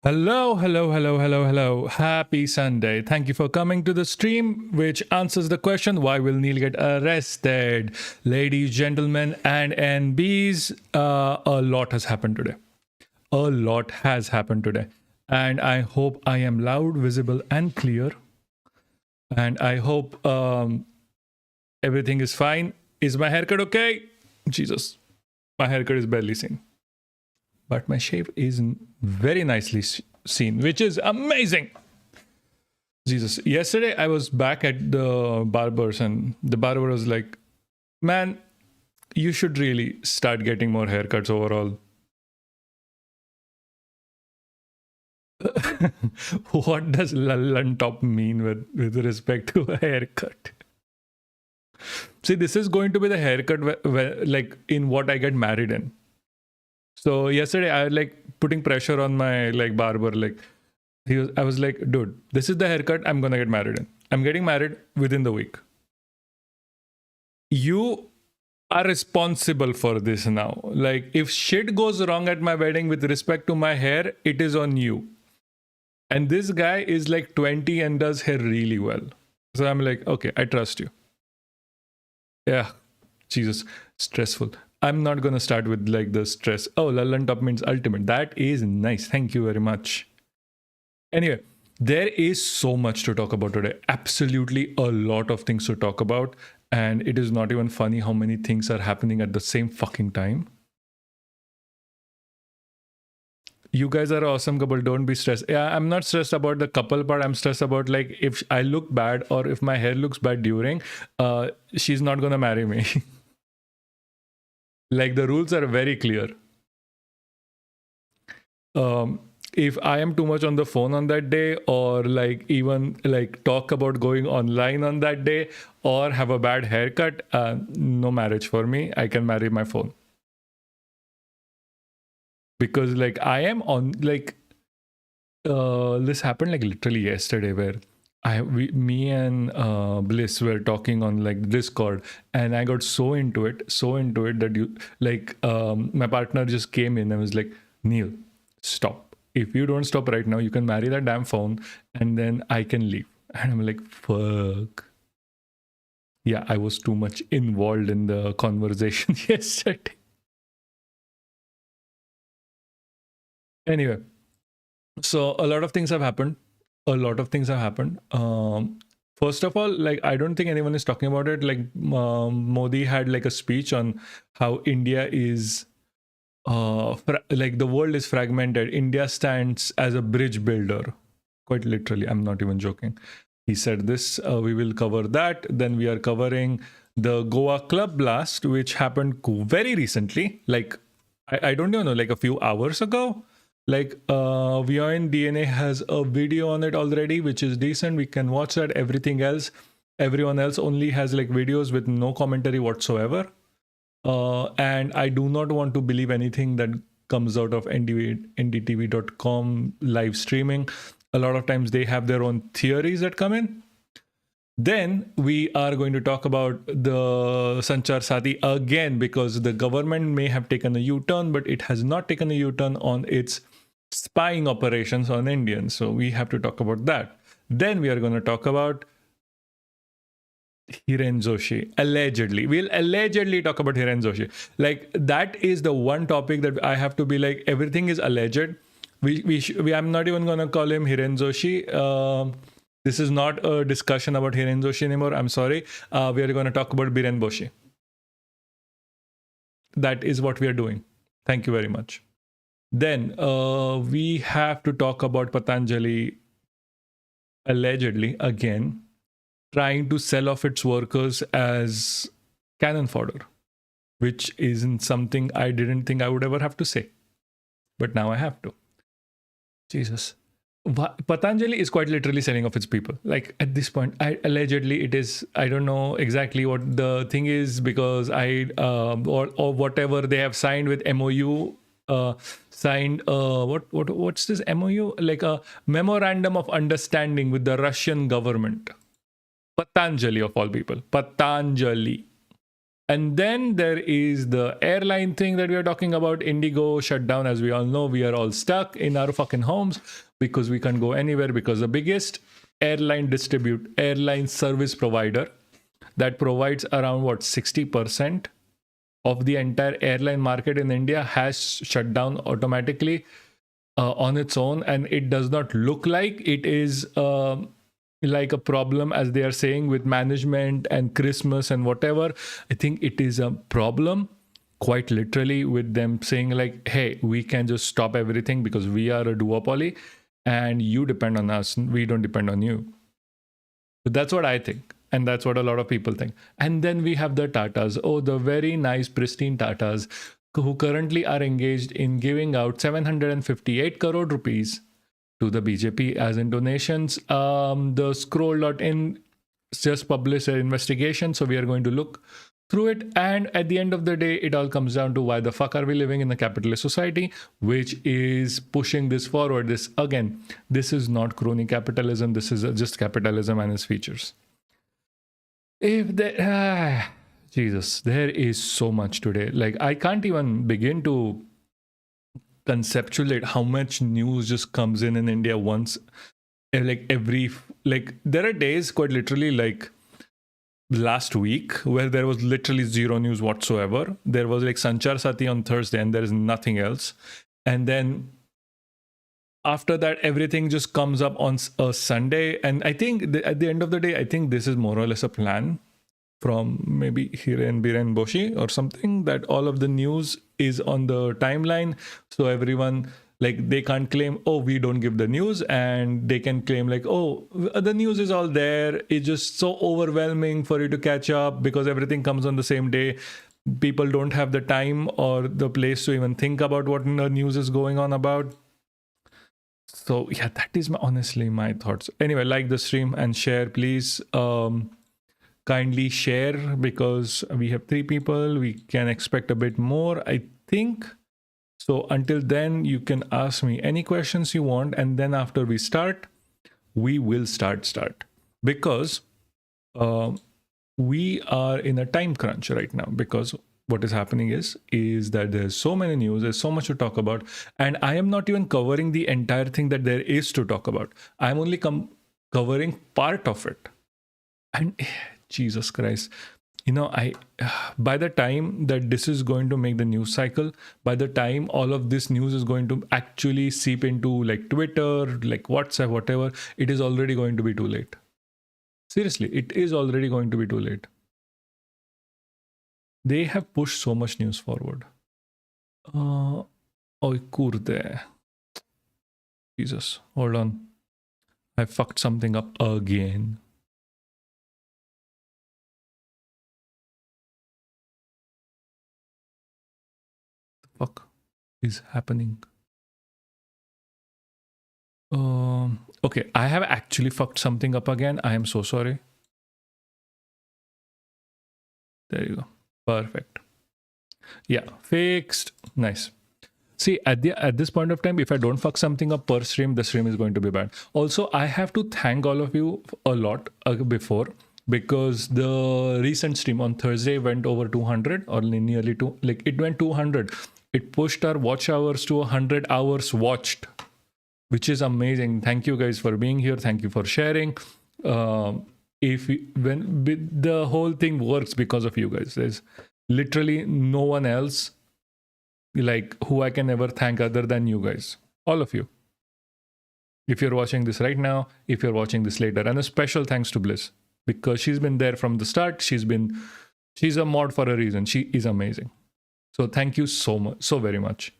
Hello, hello, hello, hello, hello. Happy Sunday. Thank you for coming to the stream, which answers the question why will Neil get arrested? Ladies, gentlemen, and NBs, a lot has happened today. A lot has happened today. And I hope I am loud, visible, and clear. And I hope everything is fine. Is my haircut okay? Jesus, my haircut is barely seen. But my shave is very nicely seen, which is amazing. Jesus, yesterday I was back at the barber's and the barber was like, man, you should really start getting more haircuts overall. What does Lallan top mean with respect to a haircut? See, this is going to be the haircut like in what I get married in. So yesterday I like putting pressure on my like barber. Like I was like, dude, this is the haircut I'm gonna get married in. I'm getting married within the week. You are responsible for this now. Like if shit goes wrong at my wedding with respect to my hair, it is on you. And this guy is like 20 and does hair really well. So I'm like, okay, I trust you. Yeah, Jesus, stressful. I'm not going to start with like the stress. Oh, Lallan top means ultimate. That is nice. Thank you very much. Anyway, there is so much to talk about today. Absolutely a lot of things to talk about. And it is not even funny how many things are happening at the same fucking time. You guys are an awesome couple. Don't be stressed. Yeah, I'm not stressed about the couple part. I'm stressed about like if I look bad or if my hair looks bad during, she's not going to marry me. Like the rules are very clear. If I am too much on the phone on that day, or like even like talk about going online on that day, or have a bad haircut, no marriage for me. I can marry my phone. Because like I am on like this happened like literally yesterday where me and Bliss were talking on like Discord, and I got so into it that you like my partner just came in and was like, Neil, stop. If you don't stop right now, you can marry that damn phone and then I can leave. And I'm like, fuck. Yeah, I was too much involved in the conversation yesterday. Anyway, so a lot of things have happened. First of all, like I don't think anyone is talking about it. Like Modi had like a speech on how India is like the world is fragmented. India stands as a bridge builder. Quite literally, I'm not even joking. He said this. We will cover that. Then we are covering the Goa club blast, which happened very recently. Like I don't even know, like a few hours ago. Like in DNA has a video on it already, which is decent. We can watch that. Everyone else only has like videos with no commentary whatsoever. And I do not want to believe anything that comes out of ndtv.com live streaming. A lot of times they have their own theories that come in. Then we are going to talk about the Sanchar Sati again, because the government may have taken a U-turn, but it has not taken a U-turn on its spying operations on Indians. So we have to talk about that. Then we are going to talk about Hiren Joshi. Allegedly. We'll allegedly talk about Hiren Joshi. Like that is the one topic that I have to be like, everything is alleged. I'm not even going to call him Hiren Joshi. This is not a discussion about Hiren Joshi anymore. I'm sorry. We are going to talk about Biren Boshi. That is what we are doing. Thank you very much. Then we have to talk about Patanjali allegedly again trying to sell off its workers as cannon fodder, which isn't something I didn't think I would ever have to say. But now I have to. Jesus. Patanjali is quite literally selling off its people. Like at this point, allegedly it is. I don't know exactly what the thing is, because or whatever they have signed with MOU. What's this MOU? Like a memorandum of understanding with the Russian government. Patanjali of all people. Patanjali. And then there is the airline thing that we are talking about. Indigo shut down, as we all know. We are all stuck in our fucking homes because we can't go anywhere, because the biggest airline service provider that provides around 60% of the entire airline market in India has shut down automatically on its own, and it does not look like it is like a problem, as they are saying, with management and Christmas and whatever. I think it is a problem, quite literally, with them saying like, hey, we can just stop everything because we are a duopoly and you depend on us, we don't depend on you. So that's what I think. And that's what a lot of people think. And then we have the Tatas. Oh, the very nice, pristine Tatas, who currently are engaged in giving out 758 crore rupees to the BJP as in donations. The scroll.in just published an investigation, so we are going to look through it. And at the end of the day, it all comes down to why the fuck are we living in a capitalist society, which is pushing this forward. This is not crony capitalism. This is just capitalism and its features. Jesus, there is so much today. Like, I can't even begin to conceptualize how much news just comes in India once, like there are days, quite literally, like last week, where there was literally zero news whatsoever. There was like Sanchar Sati on Thursday and there is nothing else. And then after that, everything just comes up on a Sunday. And I think at the end of the day, I think this is more or less a plan from maybe Hiren Biren Boshi or something, that all of the news is on the timeline. So everyone, like, they can't claim, oh, we don't give the news. And they can claim like, oh, the news is all there. It's just so overwhelming for you to catch up because everything comes on the same day. People don't have the time or the place to even think about what the news is going on about. So yeah, that is honestly my thoughts. Anyway, like the stream and share, please. Kindly share, because we have 3 people. We can expect a bit more, I think. So until then, you can ask me any questions you want. And then after we start, we will start. Because we are in a time crunch right now, because what is happening is that there's so many news, there's so much to talk about, and I am not even covering the entire thing that there is to talk about. I'm only covering part of it. And Jesus Christ, by the time that this is going to make the news cycle, by the time all of this news is going to actually seep into like Twitter, like WhatsApp, whatever, it is already going to be too late. Seriously, it is already going to be too late. They have pushed so much news forward. Oi kurde. Jesus, hold on. I fucked something up again. What the fuck is happening? Okay, I have actually fucked something up again. I am so sorry. There you go. Perfect. Yeah, fixed. Nice. See, at this point of time, if I don't fuck something up per stream, the stream is going to be bad. Also, I have to thank all of you a lot before, because the recent stream on Thursday went over 200 or nearly it went 200. It pushed our watch hours to 100 hours watched, which is amazing. Thank you guys for being here. Thank you for sharing. The whole thing works because of you guys. There's literally no one else like who I can ever thank other than you guys, all of you. If you're watching this right now, if you're watching this later, and a special thanks to Bliss, because she's been there from the start. She's a mod for a reason. She is amazing. So thank you so much, so very much.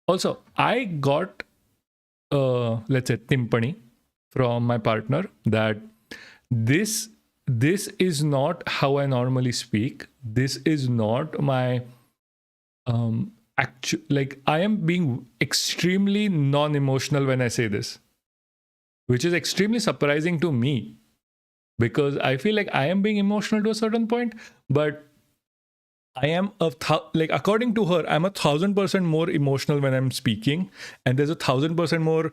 Also, I got let's say timpani from my partner that this is not how I normally speak. This is not my I am being extremely non-emotional when I say this, which is extremely surprising to me, because I feel like I am being emotional to a certain point, but I am according to her, I'm 1,000% more emotional when I'm speaking, and there's 1,000% more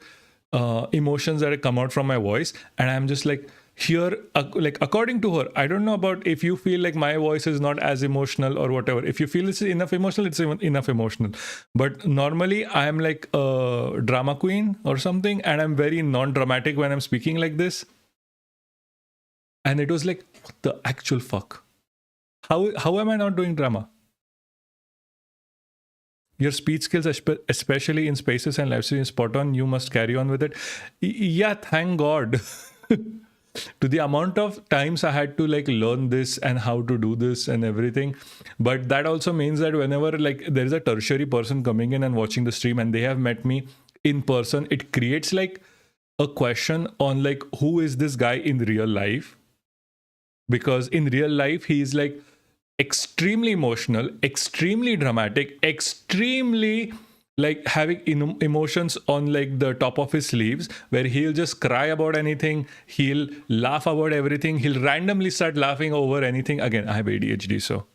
emotions that come out from my voice, and I'm just like, here, like according to her, I don't know about if you feel like my voice is not as emotional or whatever. If you feel it's enough emotional, it's enough emotional. But normally I am like a drama queen or something, and I'm very non-dramatic when I'm speaking like this. And it was like, what the actual fuck? How am I not doing drama? Your speech skills, especially in spaces and live streams, spot on. You must carry on with it. Yeah, thank God. To the amount of times I had to like learn this and how to do this and everything. But that also means that whenever like there is a tertiary person coming in and watching the stream and they have met me in person, it creates like a question on like, who is this guy in real life? Because in real life, he is like extremely emotional, extremely dramatic, extremely like having emotions on like the top of his sleeves, where he'll just cry about anything, he'll laugh about everything, he'll randomly start laughing over anything. Again, I have ADHD, so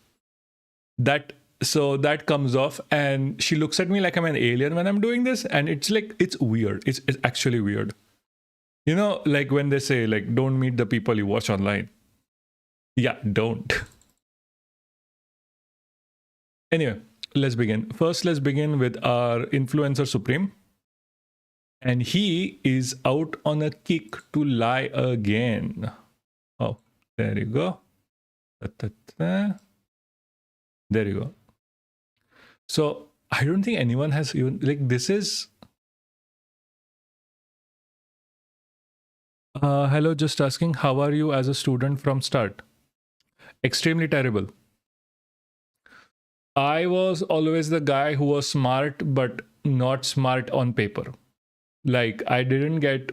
that comes off, and she looks at me like I'm an alien when I'm doing this, and it's like, it's weird. It's actually weird. You know, like when they say like, don't meet the people you watch online. Yeah, don't. Anyway, let's begin. First, let's begin with our influencer supreme. And he is out on a kick to lie again. Oh, there you go. There you go. So I don't think anyone has even, like, this is... hello, just asking, how are you as a student from start? Extremely terrible. I was always the guy who was smart, but not smart on paper. Like I didn't get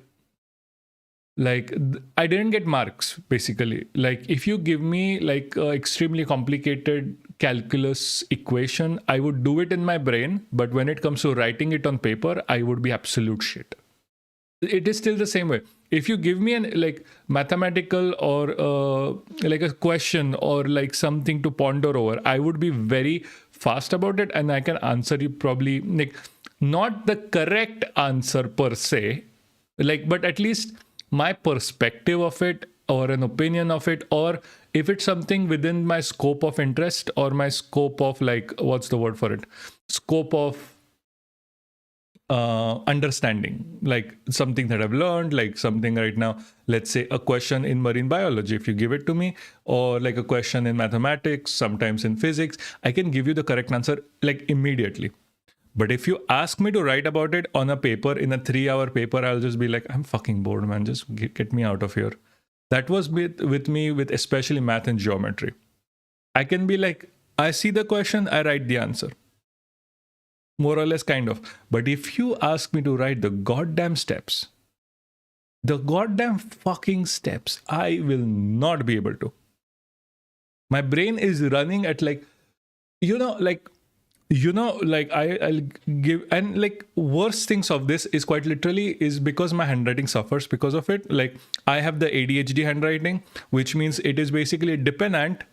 marks basically. Like if you give me like an extremely complicated calculus equation, I would do it in my brain, but when it comes to writing it on paper, I would be absolute shit. It is still the same way. If you give me an like mathematical or like a question or like something to ponder over, I would be very fast about it, and I can answer you probably like not the correct answer per se, like, but at least my perspective of it or an opinion of it, or if it's something within my scope of interest or my scope of like, what's the word for it? Scope of understanding, like something that I've learned, like something right now, let's say a question in marine biology, if you give it to me, or like a question in mathematics, sometimes in physics, I can give you the correct answer like immediately. But if you ask me to write about it on a paper, in a 3-hour paper, I'll just be like, I'm fucking bored, man. Just get me out of here. That was with me with especially math and geometry. I can be like, I see the question, I write the answer. More or less, kind of. But if you ask me to write the goddamn steps, the goddamn fucking steps, I will not be able to. My brain is running at like, I'll give, and like worst things of this is quite literally is because my handwriting suffers because of it. Like I have the ADHD handwriting, which means it is basically dip an ant,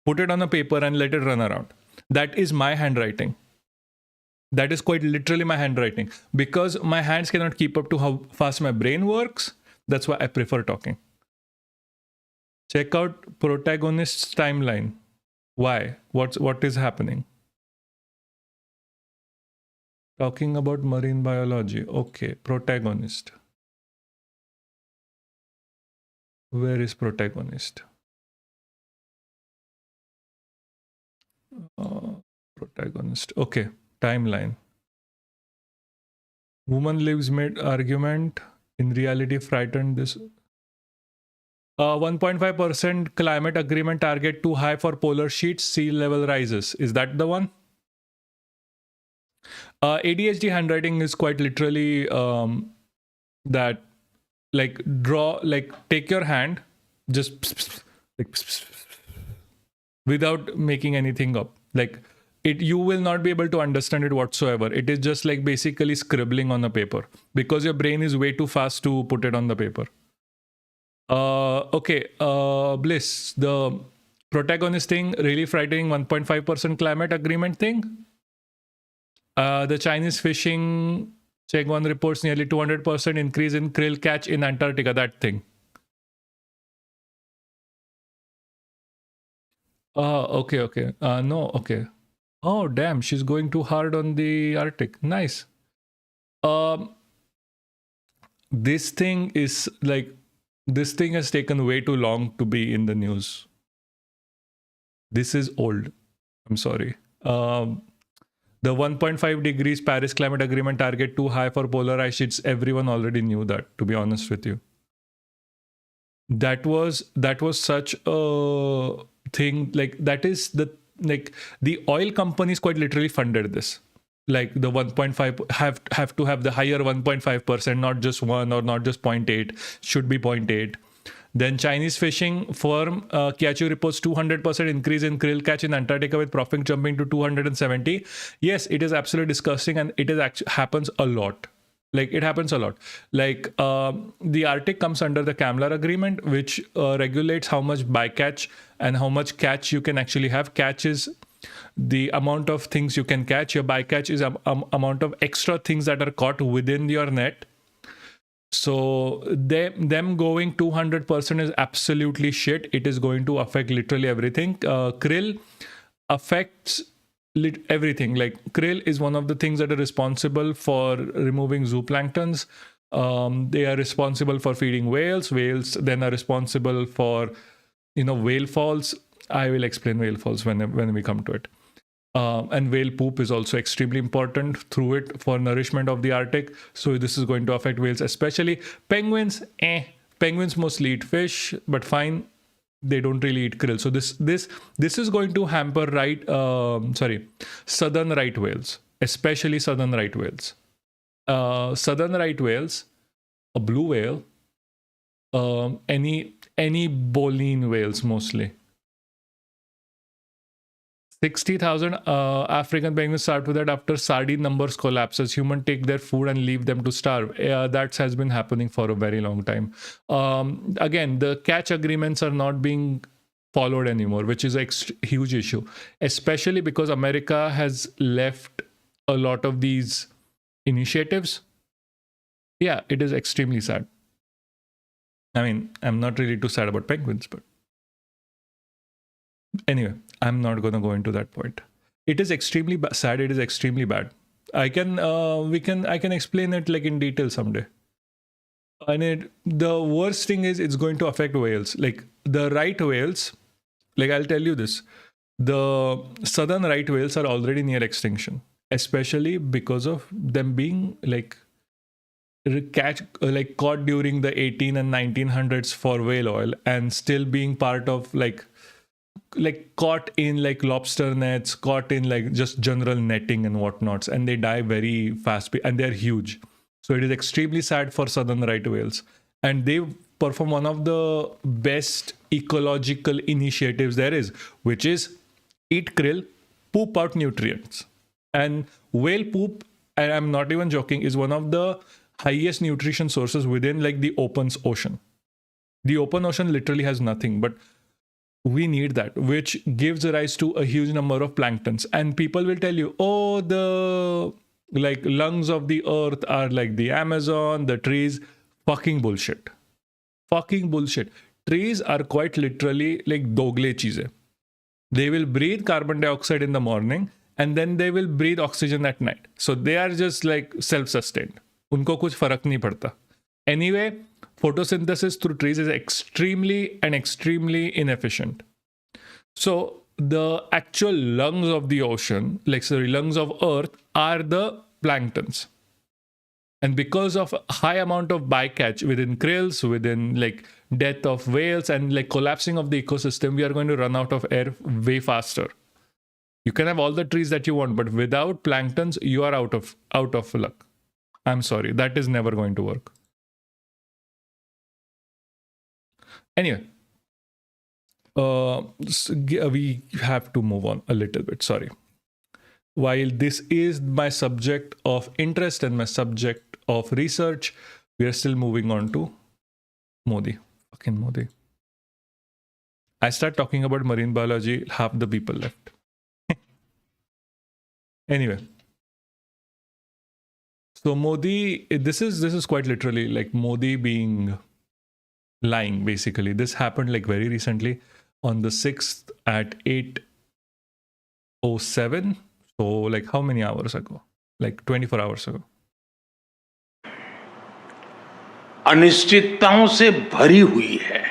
put it on a paper and let it run around. That is my handwriting. That is quite literally my handwriting, because my hands cannot keep up to how fast my brain works. That's why I prefer talking. Check out protagonist's timeline. Why? What is happening? Talking about marine biology. Okay, protagonist. Where is protagonist? Protagonist. Okay, timeline. Woman lives mid argument. In reality, frightened this. 1.5% climate agreement target too high for polar sheets. Sea level rises. Is that the one? ADHD handwriting is quite literally that, like, draw, like, take your hand, just like, without making anything up. Like, you will not be able to understand it whatsoever. It is just like basically scribbling on a paper, because your brain is way too fast to put it on the paper. Okay, Bliss, the protagonist thing, really frightening. 1.5% climate agreement thing. The Chinese fishing, check one reports nearly 200% increase in krill catch in Antarctica. That thing. Okay. No, okay. Oh, damn, she's going too hard on the Arctic. Nice. Um, this thing is like, this thing has taken way too long to be in the news. This is old. I'm sorry. The 1.5 degrees Paris Climate Agreement target too high for polar ice sheets. Everyone already knew that, to be honest with you. That was such a thing. Like that is the like the oil companies quite literally funded this. Like the 1.5 have to have the higher 1.5%, not just 1 or not just 0.8, should be 0.8. Then Chinese fishing firm Kiachu reports 200% increase in krill catch in Antarctica with profit jumping to 270. Yes, it is absolutely disgusting, and it is actually happens a lot. Like it happens a lot. Like the Arctic comes under the Kamlar Agreement, which regulates how much bycatch and how much catch you can actually have. Catch is the amount of things you can catch. Your bycatch is amount of extra things that are caught within your net. So them going 200% is absolutely shit. It is going to affect literally everything. Krill affects everything. Like krill is one of the things that are responsible for removing zooplanktons. They are responsible for feeding whales. Whales then are responsible for whale falls. I will explain whale falls when we come to it. And whale poop is also extremely important through it for nourishment of the Arctic. So this is going to affect whales, especially penguins. Penguins mostly eat fish, but fine, they don't really eat krill. So this is going to hamper southern right whales, especially southern right whales. Southern right whales, a blue whale, any baleen whales mostly. 60,000 African penguins starve to that after sardine numbers collapse as humans take their food and leave them to starve. That has been happening for a very long time. Again, the catch agreements are not being followed anymore, which is a huge issue, especially because America has left a lot of these initiatives. Yeah, it is extremely sad. I mean, I'm not really too sad about penguins, but anyway, I'm not going to go into that point. It is extremely sad. It is extremely bad. I can explain it like in detail someday. And the worst thing is it's going to affect whales. Like the right whales, like I'll tell you this, the southern right whales are already near extinction, especially because of them being like caught during the 18 and 1900s for whale oil and still being part of like caught in like lobster nets, caught in like just general netting and whatnots, and they die very fast and they're huge. So it is extremely sad for southern right whales, and they perform one of the best ecological initiatives there is, which is eat krill, poop out nutrients. And whale poop, and I'm not even joking, is one of the highest nutrition sources within like the open ocean. The open ocean literally has nothing, but we need that, which gives rise to a huge number of planktons. And people will tell you, oh, the like lungs of the earth are like the Amazon, the trees. Fucking bullshit. Fucking bullshit. Trees are quite literally like dogle cheeze. They will breathe carbon dioxide in the morning and then they will breathe oxygen at night. So they are just like self-sustained. Unko kuch farak nahi padta. Anyway, photosynthesis through trees is extremely inefficient. So the actual lungs of the ocean, lungs of earth, are the planktons. And because of high amount of bycatch within krills, within like death of whales and like collapsing of the ecosystem, we are going to run out of air way faster. You can have all the trees that you want, but without planktons, you are out of luck. I'm sorry, that is never going to work. Anyway, we have to move on a little bit. Sorry. While this is my subject of interest and my subject of research, we are still moving on to Modi. Fucking Modi. I start talking about marine biology, half the people left. Anyway. So Modi, this is quite literally like Modi being lying, basically. This happened like very recently. on the 6th at 8:07. So like how many hours ago? Like 24 hours ago. अनिश्चितताओं से भरी हुई है,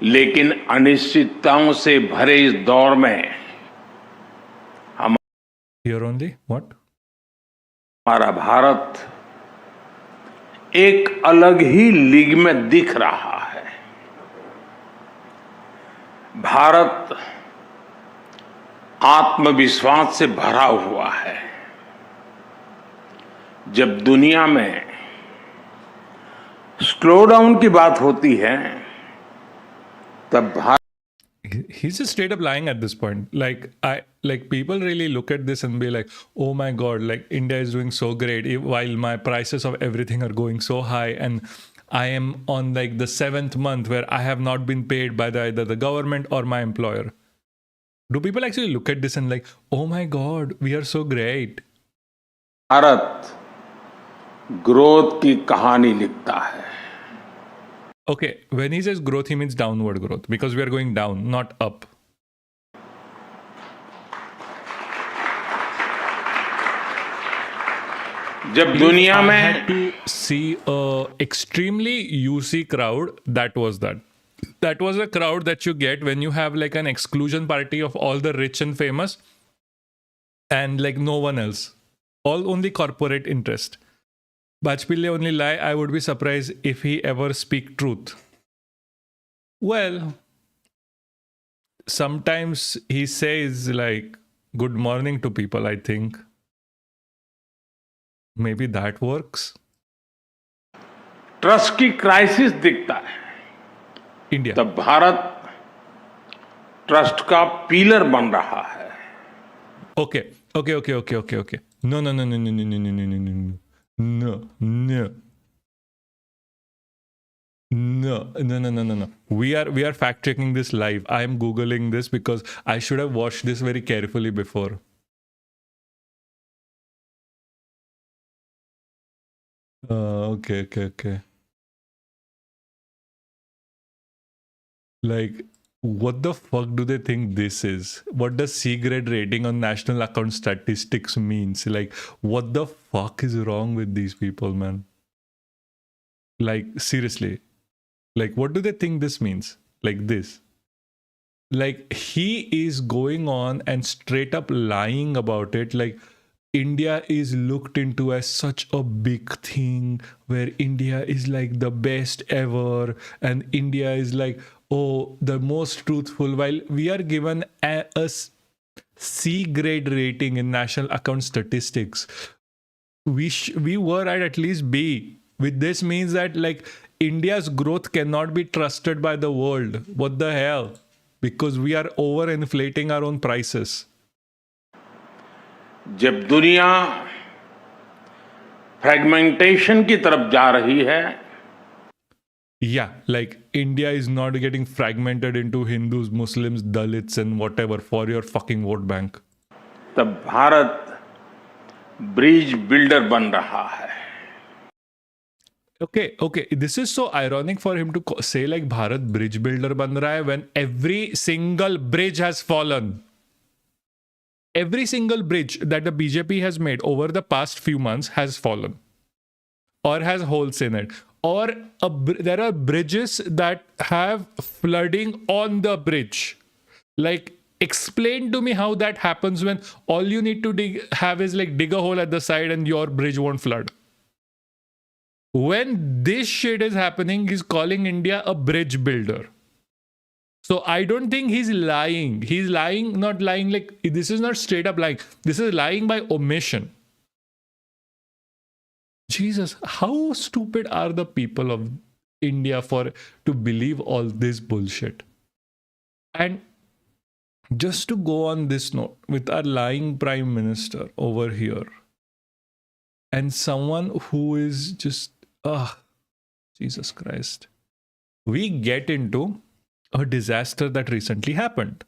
लेकिन अनिश्चितताओं से भरे इस दौर में Here only? What? हमारा भारत एक अलग ही लीग में दिख रहा है। भारत आत्मविश्वास से भरा हुआ है। जब दुनिया में स्लो डाउन की बात होती है, तब Bharat He's just straight up lying at this point. Like people really look at this and be like, oh my god, like India is doing so great while my prices of everything are going so high, and I am on like the 7th month where I have not been paid by either the government or my employer. Do people actually look at this and like, oh my god, we are so great? Bharat growth की कहानी लिखता है। Okay, when he says growth, he means downward growth because we are going down, not up. जब दुनिया I में had to see a extremely UC crowd. That was that. That was a crowd that you get when you have like an exclusion party of all the rich and famous, and like no one else. All only corporate interest. Bajpayee only lie. I would be surprised if he ever speak truth. Well, sometimes he says like good morning to people, I think. Maybe that works. Trust की crisis दिखता है, India. तब Bharat trust का pillar बन रहा है। Okay. No. No. We are fact checking this live. I am Googling this because I should have watched this very carefully before. Okay. Like, what the fuck do they think this is? What does C grade rating on national account statistics means? Like, what the fuck is wrong with these people, man? Like, seriously. Like, what do they think this means? Like this. Like, he is going on and straight up lying about it. Like, India is looked into as such a big thing where India is like the best ever, and India is like, oh, the most truthful, while we are given a C grade rating in national account statistics. We were at least B. With this means that like India's growth cannot be trusted by the world. What the hell? Because we are overinflating our own prices. जब दुनिया fragmentation की तरफ जा रही है, Yeah, like India is not getting fragmented into Hindus, Muslims, Dalits, and whatever for your fucking vote bank. तब Bharat bridge builder बन रहा है। Okay. This is so ironic for him to say like Bharat bridge builder ban raha hai when every single bridge has fallen. Every single bridge that the BJP has made over the past few months has fallen or has holes in it. Or there are bridges that have flooding on the bridge. Like, explain to me how that happens when all you need to dig a hole at the side and your bridge won't flood. When this shit is happening, he's calling India a bridge builder. So I don't think he's lying. He's lying, not lying like this is not straight up lying. This is lying by omission. Jesus, how stupid are the people of India to believe all this bullshit? And just to go on this note, with our lying prime minister over here, and someone who is just, Jesus Christ, we get into a disaster that recently happened.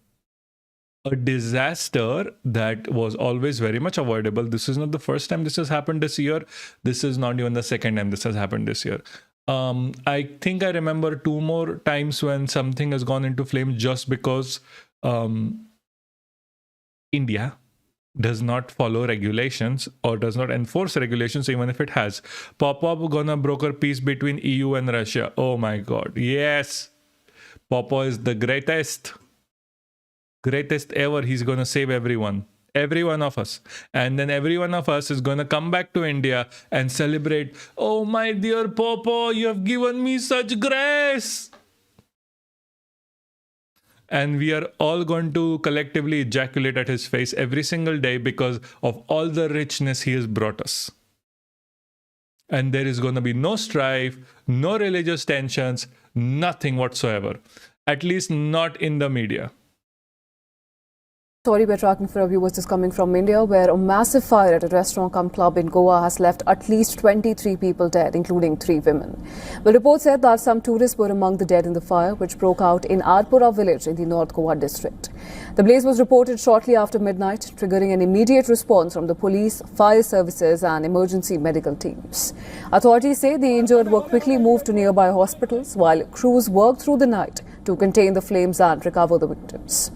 A disaster that was always very much avoidable. This is not the first time this has happened this year. This is not even the second time this has happened this year. I think I remember 2 more times when something has gone into flame just because India does not follow regulations or does not enforce regulations, even if it has. Popov gonna broker peace between EU and Russia. Oh my god, yes. Popov is the greatest ever. He's gonna save every one of us, and then every one of us is gonna come back to India and celebrate. Oh my dear Popov, you have given me such grace. And we are all going to collectively ejaculate at his face every single day because of all the richness he has brought us. And there is going to be no strife, no religious tensions, nothing whatsoever. At least not in the media. Story we're tracking for our viewers is coming from India, where a massive fire at a restaurant cum club in Goa has left at least 23 people dead, including 3 women. The report said that some tourists were among the dead in the fire, which broke out in Arpura village in the North Goa district. The blaze was reported shortly after midnight, triggering an immediate response from the police, fire services and emergency medical teams. Authorities say the injured were quickly moved to nearby hospitals, while crews worked through the night to contain the flames and recover the victims.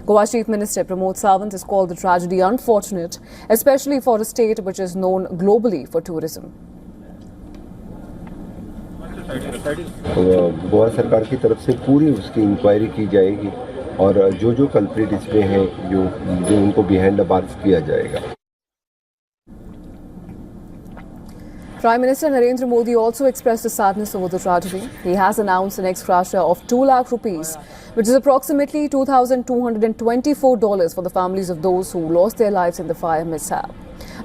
Goa Chief Minister Pramod Sawant has called the tragedy unfortunate, especially for a state which is known globally for tourism. Goa सरकार की तरफ से पूरी उसकी inquiry की जाएगी और जो कल्प्रिट इसमें हैं जो उनको बिहाइंड द बार्स किया जाएगा. Prime Minister Narendra Modi also expressed his sadness over the tragedy. He has announced an ex-gratia of 2 lakh rupees, which is approximately $2,224 for the families of those who lost their lives in the fire mishap.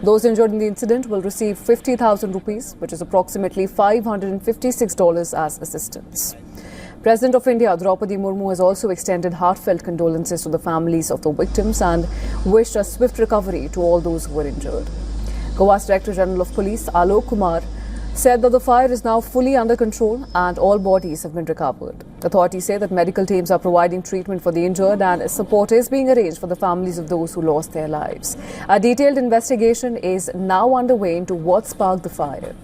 Those injured in the incident will receive 50,000 rupees, which is approximately $556 as assistance. President of India, Draupadi Murmu, has also extended heartfelt condolences to the families of the victims and wished a swift recovery to all those who were injured. Goa's Director General of Police, Alok Kumar, said that the fire is now fully under control and all bodies have been recovered. Authorities say that medical teams are providing treatment for the injured and support is being arranged for the families of those who lost their lives. A detailed investigation is now underway into what sparked the fire.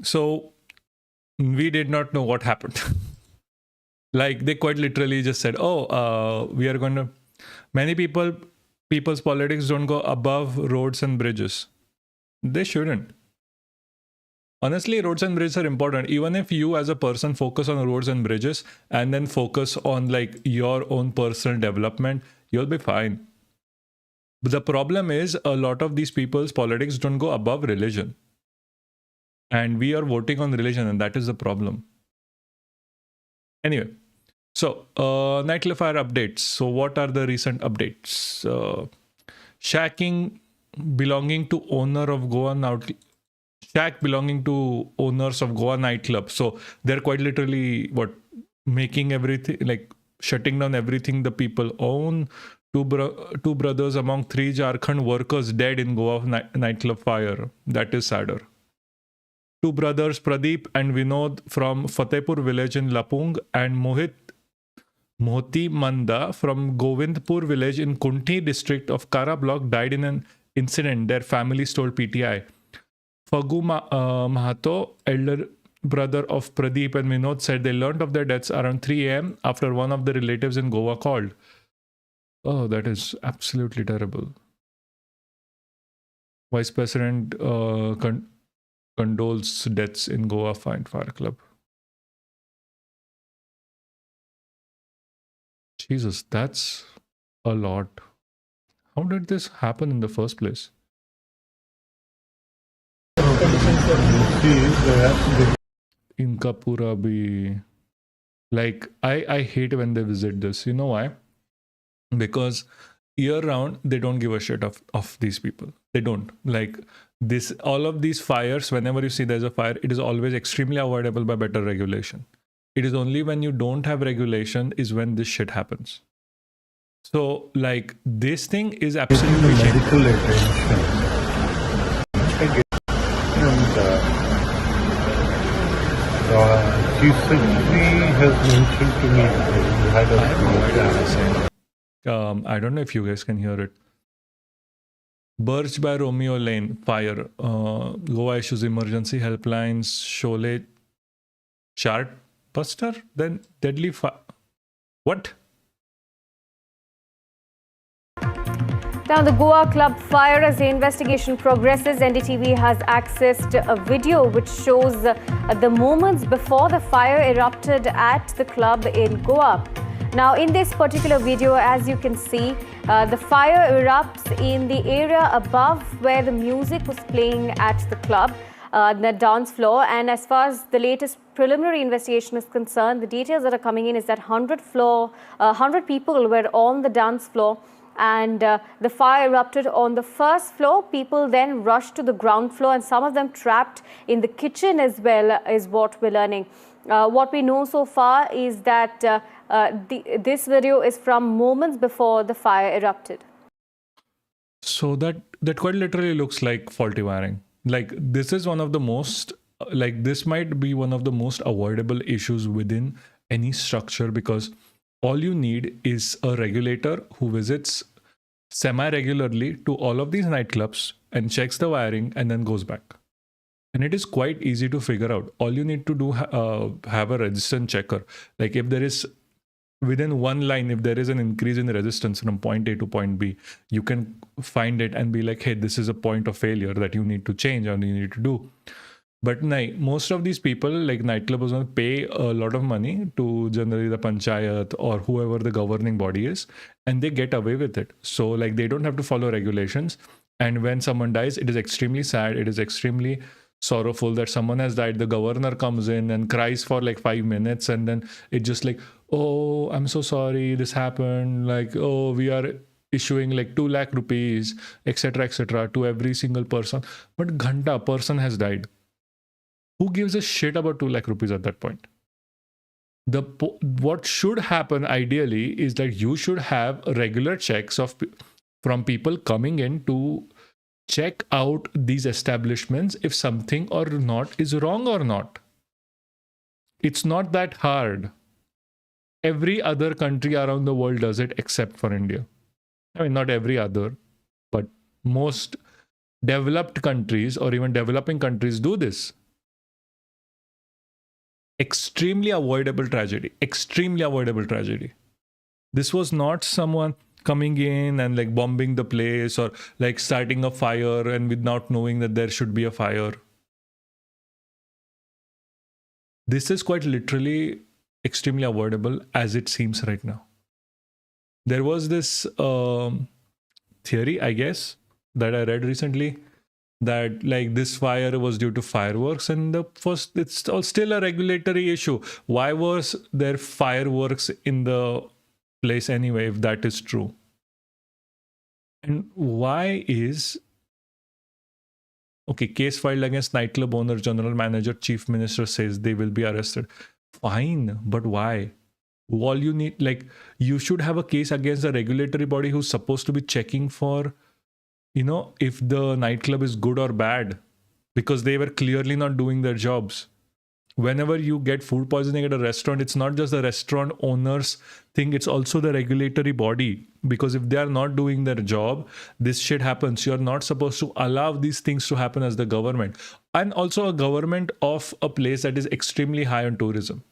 So we did not know what happened. Like they quite literally just said, we are going to, people's politics don't go above roads and bridges. They shouldn't. Honestly, roads and bridges are important. Even if you as a person focus on roads and bridges and then focus on like your own personal development, you'll be fine. But the problem is a lot of these people's politics don't go above religion. And we are voting on religion, and that is the problem. Anyway, so nightclub fire updates. So what are the recent updates? Shacking belonging to owner of Goa shack belonging to owners of Goa nightclub. So they're quite literally making everything, like shutting down everything the people own. Two brothers among 3 Jharkhand workers dead in Goa nightclub fire. That is sadder. 2 brothers, Pradeep and Vinod from Fatehpur village in Lapung and Mohti Manda from Govindpur village in Kunti district of Kara block died in an incident, their families told PTI. Fagu Mahato, elder brother of Pradeep and Vinod, said they learned of their deaths around 3 a.m. after one of the relatives in Goa called. Oh, that is absolutely terrible. Vice President condoles deaths in Goa Fire Club. Jesus, that's a lot. How did this happen in the first place? In Kapura bhi. Like, I hate when they visit this. You know why? Because year round, they don't give a shit of these people. They don't. Like, all of these fires, whenever you see there's a fire, it is always extremely avoidable by better regulation. It is only when you don't have regulation is when this shit happens. So, like, this thing is absolutely medical attention. I get and Chief Secretary has mentioned to me that you had I have no idea what a he's saying. I don't know if you guys can hear it. Birch by Romeo Lane, fire. Goa issues emergency helplines. Sholay chart buster. Then deadly fire. What? Now, the Goa club fire, as the investigation progresses, NDTV has accessed a video which shows the moments before the fire erupted at the club in Goa. Now, in this particular video, as you can see, the fire erupts in the area above where the music was playing at the club, the dance floor. And as far as the latest preliminary investigation is concerned, the details that are coming in is that 100 people were on the dance floor. And the fire erupted on the first floor. People then rushed to the ground floor, and some of them trapped in the kitchen as well, is what we're learning. What we know so far is that this video is from moments before the fire erupted. So that quite literally looks like faulty wiring. Like, this is one of the most, like, this might be one of the most avoidable issues within any structure, because all you need is a regulator who visits semi-regularly to all of these nightclubs and checks the wiring and then goes back. And it is quite easy to figure out. All you need to do have a resistance checker. Like, if there is within one line, if there is an increase in the resistance from point A to point B, you can find it and be like, hey, this is a point of failure that you need to change or you need to do. But most of these people, like nightclubs, will pay a lot of money to generally the panchayat or whoever the governing body is, and they get away with it. So, like, they don't have to follow regulations. And when someone dies, it is extremely sad. It is extremely sorrowful that someone has died. The governor comes in and cries for like 5 minutes, and then it just like, oh, I'm so sorry, this happened. Like, oh, we are issuing like 2 lakh rupees, etc., to every single person. But ghanta, person has died. Who gives a shit about 2 lakh rupees at that point? What should happen ideally is that you should have regular checks from people coming in to check out these establishments if something or not is wrong or not. It's not that hard. Every other country around the world does it except for India. I mean, not every other, but most developed countries or even developing countries do this. Extremely avoidable tragedy. Extremely avoidable tragedy. This was not someone coming in and like bombing the place or like starting a fire and without knowing that there should be a fire. This is quite literally extremely avoidable as it seems right now. There was this theory, I guess, that I read recently, that like this fire was due to fireworks, and it's still a regulatory issue. Why was there fireworks in the place anyway, if that is true? And why is case filed against nightclub owner, general manager, chief minister says they will be arrested. Fine, but why? All you need, like, you should have a case against the regulatory body who's supposed to be checking for, you know, if the nightclub is good or bad, because they were clearly not doing their jobs. Whenever you get food poisoning at a restaurant, it's not just the restaurant owner's thing, it's also the regulatory body. Because if they are not doing their job, this shit happens. You're not supposed to allow these things to happen as the government. And also a government of a place that is extremely high on tourism.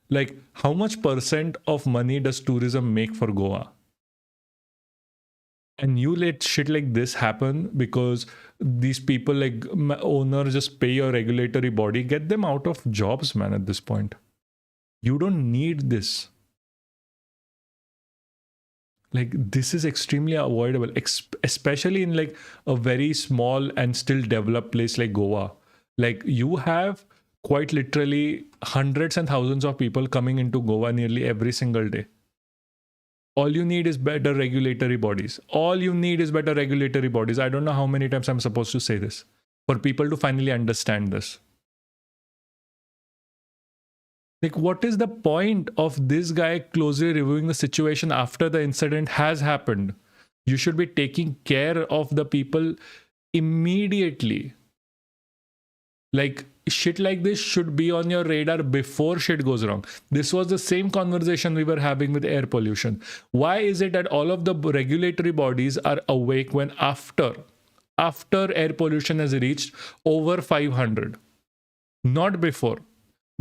Like, how much % of money does tourism make for Goa? And you let shit like this happen because these people, like owner, just pay your regulatory body, get them out of jobs, man, at this point. You don't need this. Like, this is extremely avoidable, especially in like a very small and still developed place like Goa. Like, you have quite literally hundreds and thousands of people coming into Goa nearly every single day. All you need is better regulatory bodies. All you need is better regulatory bodies. I don't know how many times I'm supposed to say this for people to finally understand this. Like, what is the point of this guy closely reviewing the situation after the incident has happened? You should be taking care of the people immediately. Like, shit like this should be on your radar before shit goes wrong. This was the same conversation we were having with air pollution. Why is it that all of the regulatory bodies are awake when after air pollution has reached over 500, not before?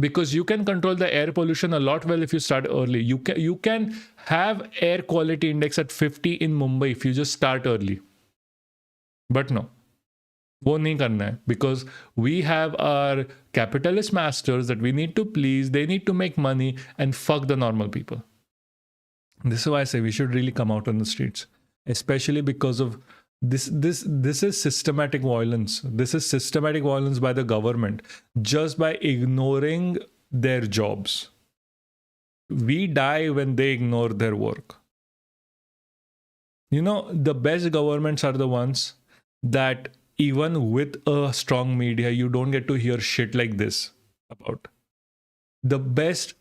Because you can control the air pollution a lot well if you start early. You can have air quality index at 50 in Mumbai if you just start early. But no, वो नहीं करना है, because we have our capitalist masters that we need to please. They need to make money and fuck the normal people. This is why I say we should really come out on the streets, especially because of this is systematic violence. This is systematic violence by the government just by ignoring their jobs. We die when they ignore their work. You know, the best governments are the ones that even with a strong media, you don't get to hear shit like this about. The best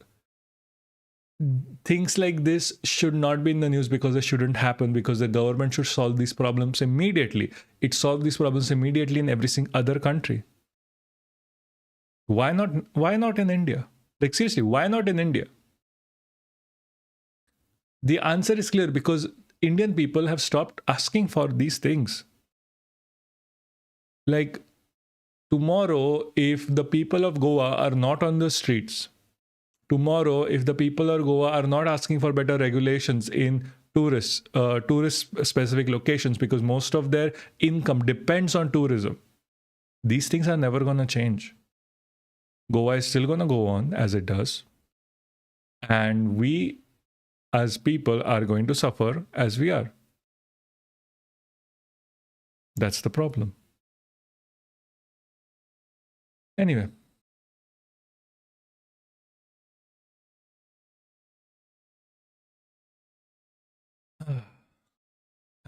things like this should not be in the news because they shouldn't happen, because the government should solve these problems immediately. It solved these problems immediately in every single other country. Why not in India? Like, seriously, why not in India? The answer is clear, because Indian people have stopped asking for these things. Like, tomorrow, if the people of Goa are not on the streets, tomorrow, if the people of Goa are not asking for better regulations in tourist specific locations, because most of their income depends on tourism, these things are never going to change. Goa is still going to go on as it does. And we, as people, are going to suffer as we are. That's the problem. Anyway.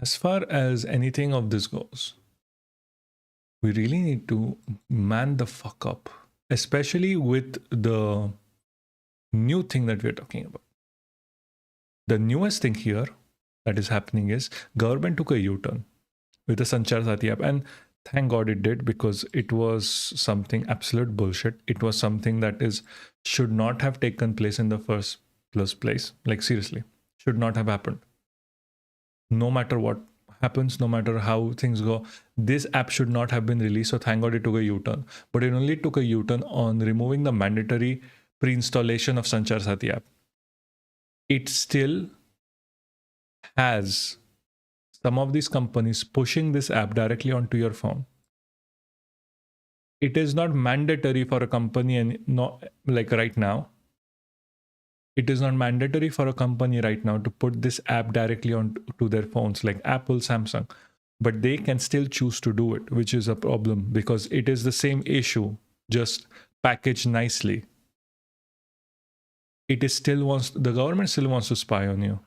As far as anything of this goes, we really need to man the fuck up, especially with the new thing that we're talking about. The newest thing here that is happening is government took a U-turn with the Sanchar Sathi app, and thank God it did, because it was something absolute bullshit. It was something that should not have taken place in the first place. Like, seriously, should not have happened. No matter what happens, no matter how things go, this app should not have been released. So thank God it took a U-turn. But it only took a U-turn on removing the mandatory pre-installation of Sanchar Sathi app. It still has some of these companies pushing this app directly onto your phone. It is not mandatory for a company, and not like right now. It is not mandatory for a company right now to put this app directly onto their phones, like Apple, Samsung. But they can still choose to do it, which is a problem, because it is the same issue, just packaged nicely. The government still wants to spy on you.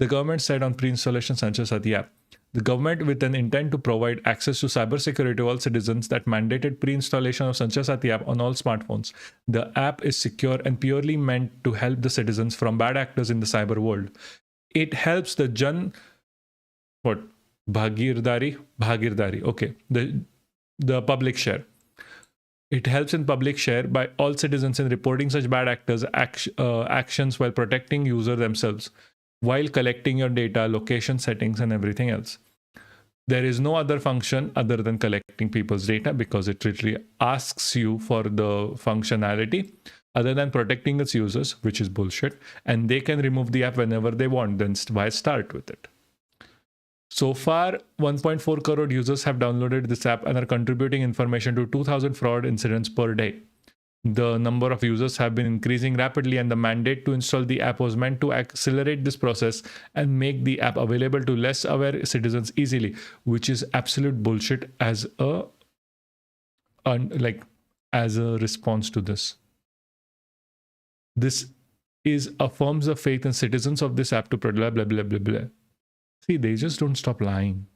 The government said on pre-installation Sanchar Sathi app, the government, with an intent to provide access to cybersecurity to all citizens, that mandated pre-installation of Sanchar Sathi app on all smartphones. The app is secure and purely meant to help the citizens from bad actors in the cyber world. It helps the Bhagirdari. Okay, the public share. It helps in public share by all citizens in reporting such bad actors' actions while protecting user themselves, while collecting your data, location settings, and everything else. There is no other function other than collecting people's data, because it literally asks you for the functionality other than protecting its users, which is bullshit. And they can remove the app whenever they want. Then why start with it? So far, 1.4 crore users have downloaded this app and are contributing information to 2,000 fraud incidents per day. The number of users have been increasing rapidly, and the mandate to install the app was meant to accelerate this process and make the app available to less aware citizens easily, which is absolute bullshit as a response to this. This affirms the faith in citizens of this app to blah, blah, blah, blah, blah. See, they just don't stop lying.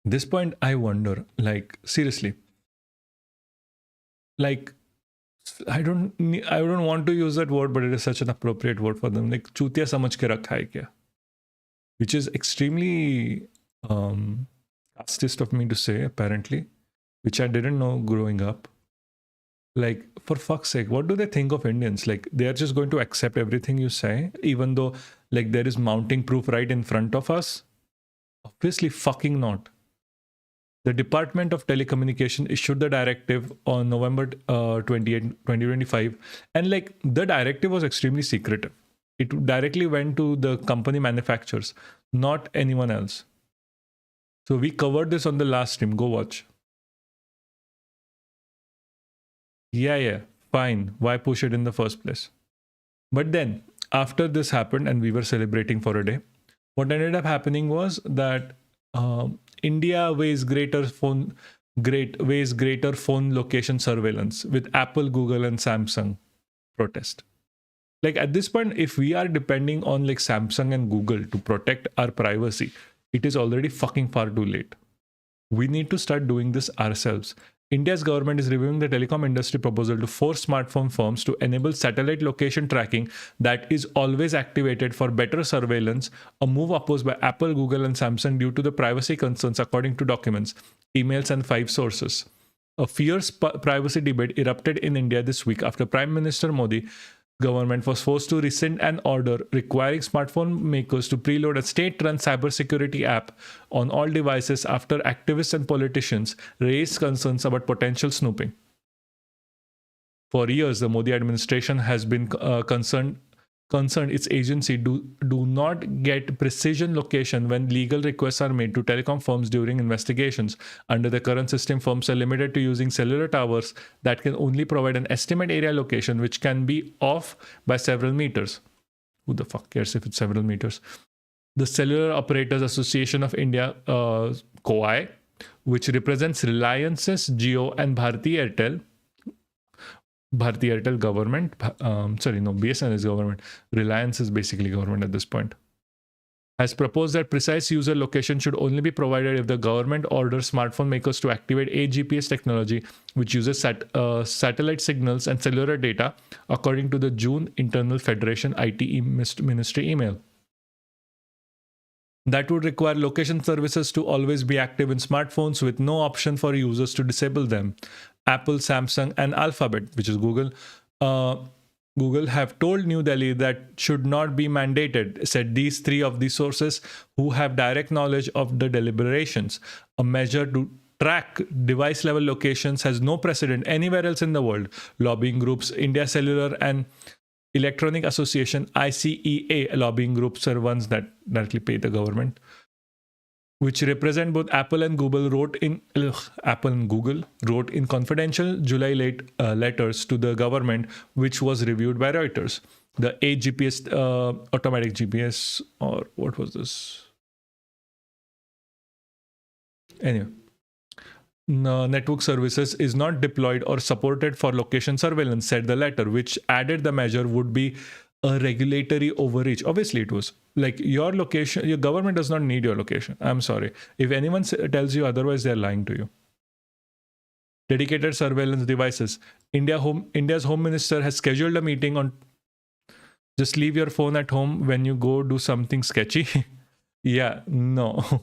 This point, I wonder, like, seriously, like, I don't want to use that word, but it is such an appropriate word for them. Like चूतिया समझ के रखा है क्या? Which is extremely casteist of me to say, apparently, which I didn't know growing up. Like, for fuck's sake, what do they think of Indians? Like, they are just going to accept everything you say, even though, like, there is mounting proof right in front of us? Obviously, fucking not. The Department of Telecommunication issued the directive on November 28, 2025. And, like, the directive was extremely secretive. It directly went to the company manufacturers, not anyone else. So we covered this on the last stream. Go watch. Yeah, fine. Why push it in the first place? But then, after this happened and we were celebrating for a day, what ended up happening was that India weighs greater phone location surveillance with Apple, Google, and Samsung protest. Like at this point, if we are depending on like Samsung and Google to protect our privacy, it is already fucking far too late. We need to start doing this ourselves. India's government is reviewing the telecom industry proposal to force smartphone firms to enable satellite location tracking that is always activated for better surveillance, a move opposed by Apple, Google, and Samsung due to the privacy concerns, according to documents, emails, and 5 sources. A fierce privacy debate erupted in India this week after Prime Minister Modi government was forced to rescind an order requiring smartphone makers to preload a state-run cybersecurity app on all devices after activists and politicians raised concerns about potential snooping. For years, the Modi administration has been concerned its agency do not get precision location when legal requests are made to telecom firms during investigations. Under the current system, firms are limited to using cellular towers that can only provide an estimate area location, which can be off by several meters. Who the fuck cares if it's several meters? The Cellular Operators Association of India, COAI, which represents Reliance's Jio and Bharti Airtel government, BSNL is government, Reliance is basically government at this point, has proposed that precise user location should only be provided if the government orders smartphone makers to activate a GPS technology which uses satellite signals and cellular data, according to the June Internal Federation IT Ministry email. That would require location services to always be active in smartphones with no option for users to disable them. Apple, Samsung, and Alphabet, which is Google, have told New Delhi that should not be mandated, said these 3 of the sources who have direct knowledge of the deliberations. A measure to track device-level locations has no precedent anywhere else in the world. Lobbying groups, India Cellular and Electronic Association, ICEA lobbying groups are ones that directly pay the government, which represent both Apple and Google, wrote in confidential July letters to the government, which was reviewed by Reuters. The AGPS, automatic GPS, or what was this? Anyway, network services is not deployed or supported for location surveillance, said the letter, which added the measure would be a regulatory overreach. Obviously it was. Like, your location, your government does not need your location. I'm sorry. If anyone tells you otherwise, they're lying to you. Dedicated surveillance devices. India's home minister has scheduled a meeting on just leave your phone at home when you go do something sketchy. Yeah, no,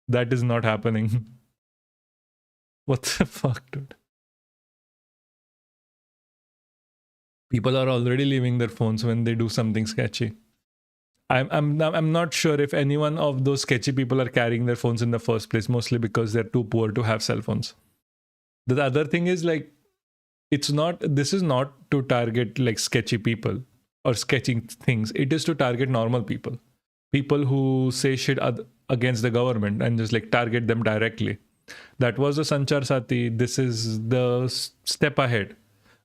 that is not happening. What the fuck, dude? People are already leaving their phones when they do something sketchy. I'm not sure if any one of those sketchy people are carrying their phones in the first place, mostly because they're too poor to have cell phones. The other thing is, like, this is not to target like sketchy people or sketching things. It is to target normal people. People who say shit against the government and just like target them directly. That was the Sanchar Sathi. This is the step ahead,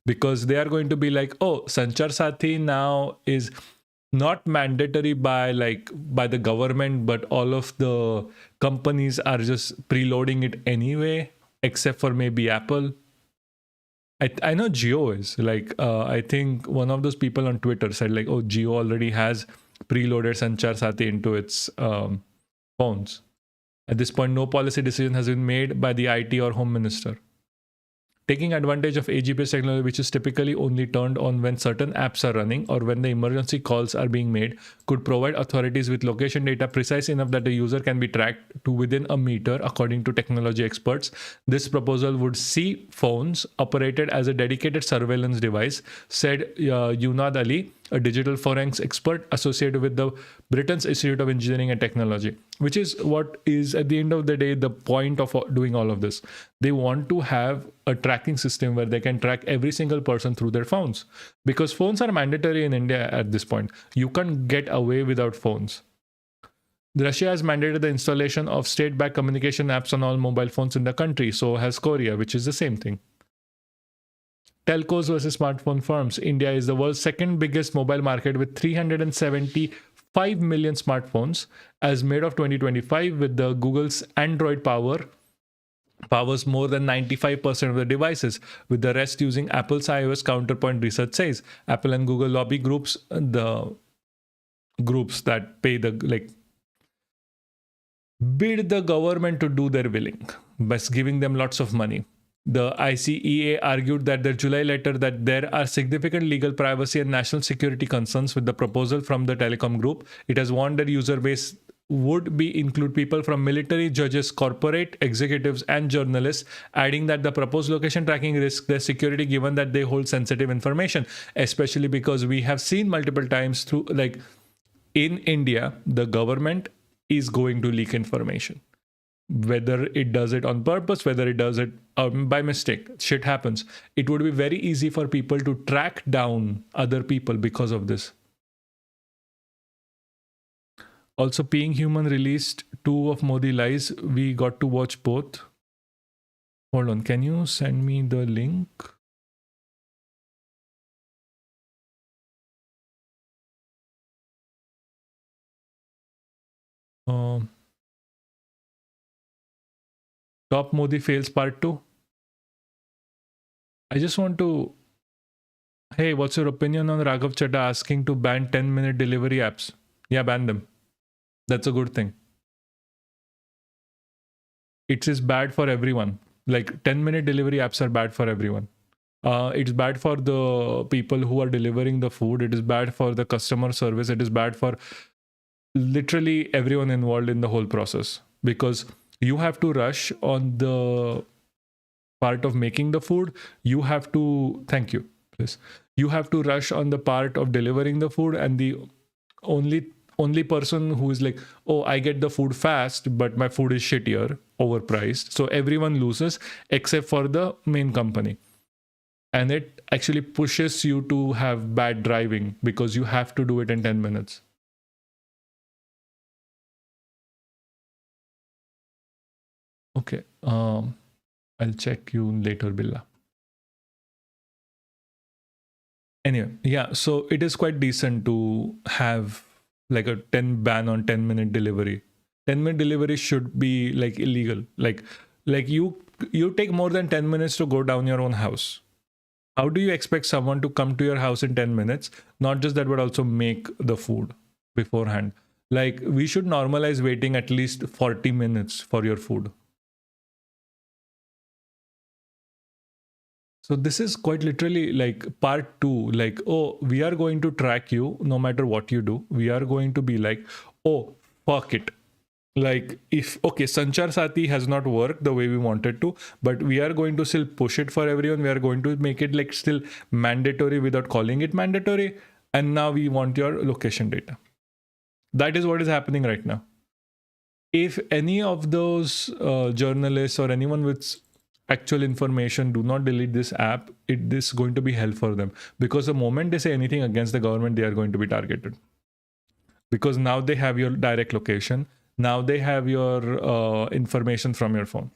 because they are going to be like, oh, Sanchar Sathi now is not mandatory by the government, but all of the companies are just preloading it anyway, except for maybe Apple. I know Jio is like, I think one of those people on Twitter said like, oh, Jio already has preloaded Sanchar Sathi into its phones. At this point, no policy decision has been made by the IT or Home Minister. Taking advantage of AGPS technology, which is typically only turned on when certain apps are running or when the emergency calls are being made, could provide authorities with location data precise enough that the user can be tracked to within a meter, according to technology experts. This proposal would see phones operated as a dedicated surveillance device, said Yunad Ali, a digital forensics expert associated with the Britain's Institute of Engineering and Technology, which is what is at the end of the day the point of doing all of this. They want to have a tracking system where they can track every single person through their phones, because phones are mandatory in India at this point. You can't get away without phones. Russia has mandated the installation of state-backed communication apps on all mobile phones in the country. So has Korea, which is the same thing. Telcos versus smartphone firms. India is the world's second biggest mobile market with 375 million smartphones as made of 2025, with the Google's Android powers more than 95% of the devices, with the rest using Apple's iOS. Counterpoint research says Apple and Google lobby groups, the groups that pay the bid the government to do their willing by giving them lots of money. The ICEA argued that their July letter that there are significant legal privacy and national security concerns with the proposal from the telecom group. It has warned their user base would be include people from military, judges, corporate executives, and journalists, adding that the proposed location tracking risks their security given that they hold sensitive information, especially because we have seen multiple times through, like in India, the government is going to leak information. Whether it does it on purpose, whether it does it by mistake, shit happens. It would be very easy for people to track down other people because of this. Also, Being Human released 2 of Modi Lies. We got to watch both. Hold on, can you send me the link? Top Modi Fails Part 2. I just want to... Hey, what's your opinion on Raghav Chadha asking to ban 10-minute delivery apps? Yeah, ban them. That's a good thing. It is bad for everyone. Like 10-minute delivery apps are bad for everyone. It's bad for the people who are delivering the food. It is bad for the customer service. It is bad for literally everyone involved in the whole process, because you have to rush on the part of making the food. You have to, thank you, please. You have to rush on the part of delivering the food, and the only person who is like, oh, I get the food fast, but my food is shittier, overpriced. So everyone loses except for the main company. And it actually pushes you to have bad driving because you have to do it in 10 minutes. Okay, I'll check you later, Billa. Anyway, yeah, so it is quite decent to have like a ban on 10-minute delivery. 10-minute delivery should be like illegal. Like you take more than 10 minutes to go down your own house. How do you expect someone to come to your house in 10 minutes? Not just that, but also make the food beforehand. Like, we should normalize waiting at least 40 minutes for your food. So this is quite literally like part 2, like, oh, we are going to track you no matter what you do. We are going to be like, oh, fuck it. Like, if, okay, Sanchar Sati has not worked the way we wanted to, but we are going to still push it for everyone. We are going to make it like still mandatory without calling it mandatory. And now we want your location data. That is what is happening right now. If any of those journalists or anyone with actual information do not delete this app, it is going to be hell for them, because the moment they say anything against the government, they are going to be targeted, because now they have your direct location, now they have your information from your phone.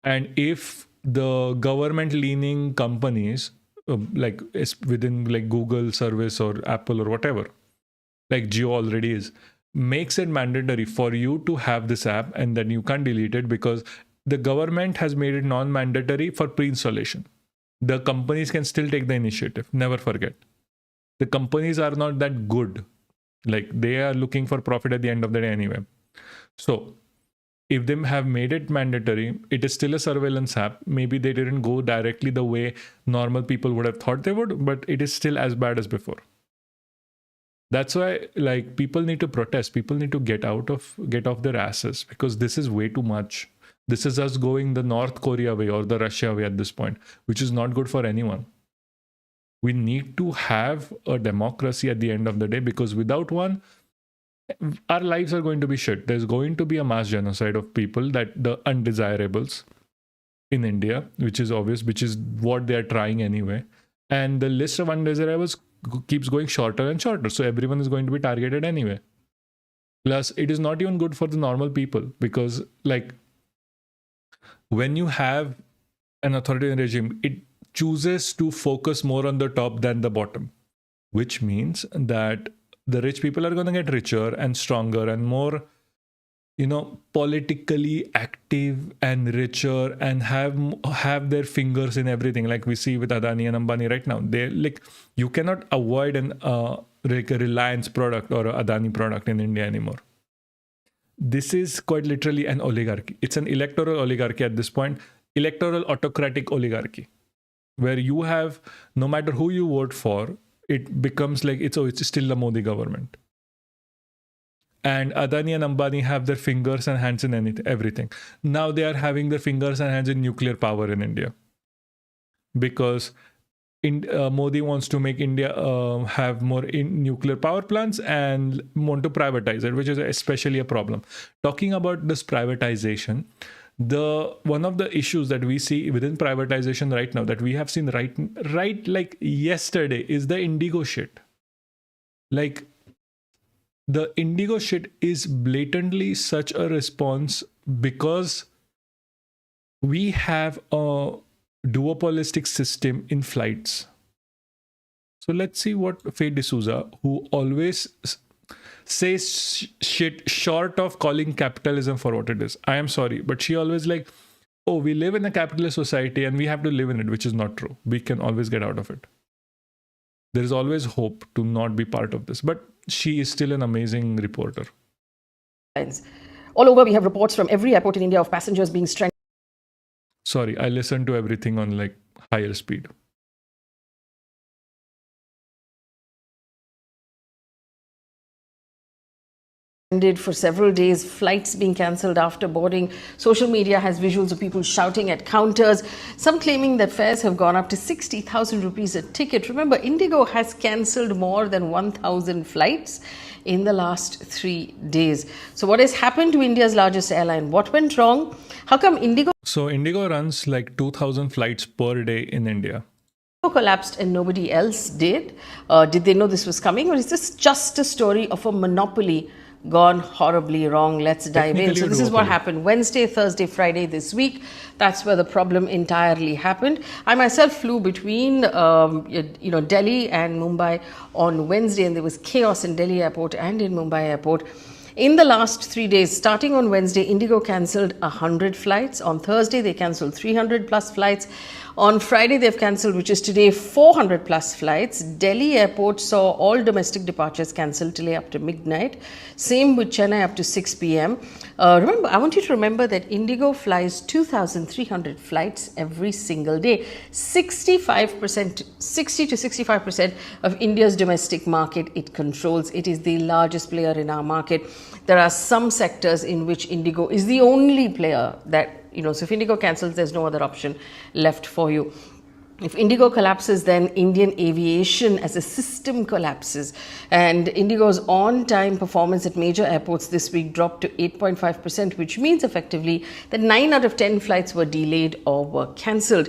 And if the government leaning companies like within like Google service or Apple or whatever, like Jio already is, makes it mandatory for you to have this app, and then you can't delete it because the government has made it non-mandatory for pre-installation. The companies can still take the initiative. Never forget. The companies are not that good. Like, they are looking for profit at the end of the day anyway. So if they have made it mandatory, it is still a surveillance app. Maybe they didn't go directly the way normal people would have thought they would, but it is still as bad as before. That's why, like, people need to protest. People need to get off their asses, because this is way too much. This is us going the North Korea way or the Russia way at this point, which is not good for anyone. We need to have a democracy at the end of the day, because without one, our lives are going to be shit. There's going to be a mass genocide of people, that the undesirables in India, which is obvious, which is what they're trying anyway. And the list of undesirables keeps going shorter and shorter. So everyone is going to be targeted anyway. Plus, it is not even good for the normal people, because, like, when you have an authoritarian regime, it chooses to focus more on the top than the bottom, which means that the rich people are going to get richer and stronger and more, politically active and richer, and have their fingers in everything, like we see with Adani and Ambani right now. They, like, you cannot avoid like a Reliance product or a Adani product in India anymore. This is quite literally an oligarchy. It's an electoral oligarchy at this point, electoral autocratic oligarchy, where you have, no matter who you vote for, it becomes like it's still the Modi government. And Adani and Ambani have their fingers and hands in everything. Now they are having their fingers and hands in nuclear power in India, because Modi wants to make India have more nuclear power plants and want to privatize it, which is especially a problem. Talking about this privatization, one of the issues that we see within privatization right now, that we have seen right like yesterday, is the Indigo shit. Like, the Indigo shit is blatantly such a response, because we have a duopolistic system in flights. So let's see what Faye D'Souza, who always says shit short of calling capitalism for what it is. I am sorry, but she always like, oh, we live in a capitalist society and we have to live in it, which is not true. We can always get out of it. There is always hope to not be part of this, but she is still an amazing reporter. All over, we have reports from every airport in India of passengers being stranded. Sorry, I listen to everything on like higher speed. For several days, flights being cancelled after boarding. Social media has visuals of people shouting at counters, some claiming that fares have gone up to 60,000 rupees a ticket. Remember, Indigo has cancelled more than 1,000 flights in the last 3 days. So what has happened to India's largest airline? What went wrong? How come Indigo... So Indigo runs like 2,000 flights per day in India. Collapsed and nobody else did? Did they know this was coming? Or is this just a story of a monopoly gone horribly wrong? Let's dive in. So this is what happened Wednesday, Thursday, Friday this week. That's where the problem entirely happened. I myself flew between Delhi and Mumbai on Wednesday, and there was chaos in Delhi airport and in Mumbai airport. In the last 3 days, starting on Wednesday, Indigo cancelled 100 flights. On Thursday, they cancelled 300 plus flights. On Friday, they've cancelled, which is today, 400 plus flights. Delhi airport saw all domestic departures cancelled today up to midnight. Same with Chennai up to 6 p.m. Remember, I want you to remember that Indigo flies 2,300 flights every single day. 60 to 65% of India's domestic market it controls. It is the largest player in our market. There are some sectors in which Indigo is the only player that, so if Indigo cancels, there's no other option left for you. If Indigo collapses, then Indian aviation as a system collapses. And Indigo's on-time performance at major airports this week dropped to 8.5%, which means effectively that 9 out of 10 flights were delayed or were cancelled.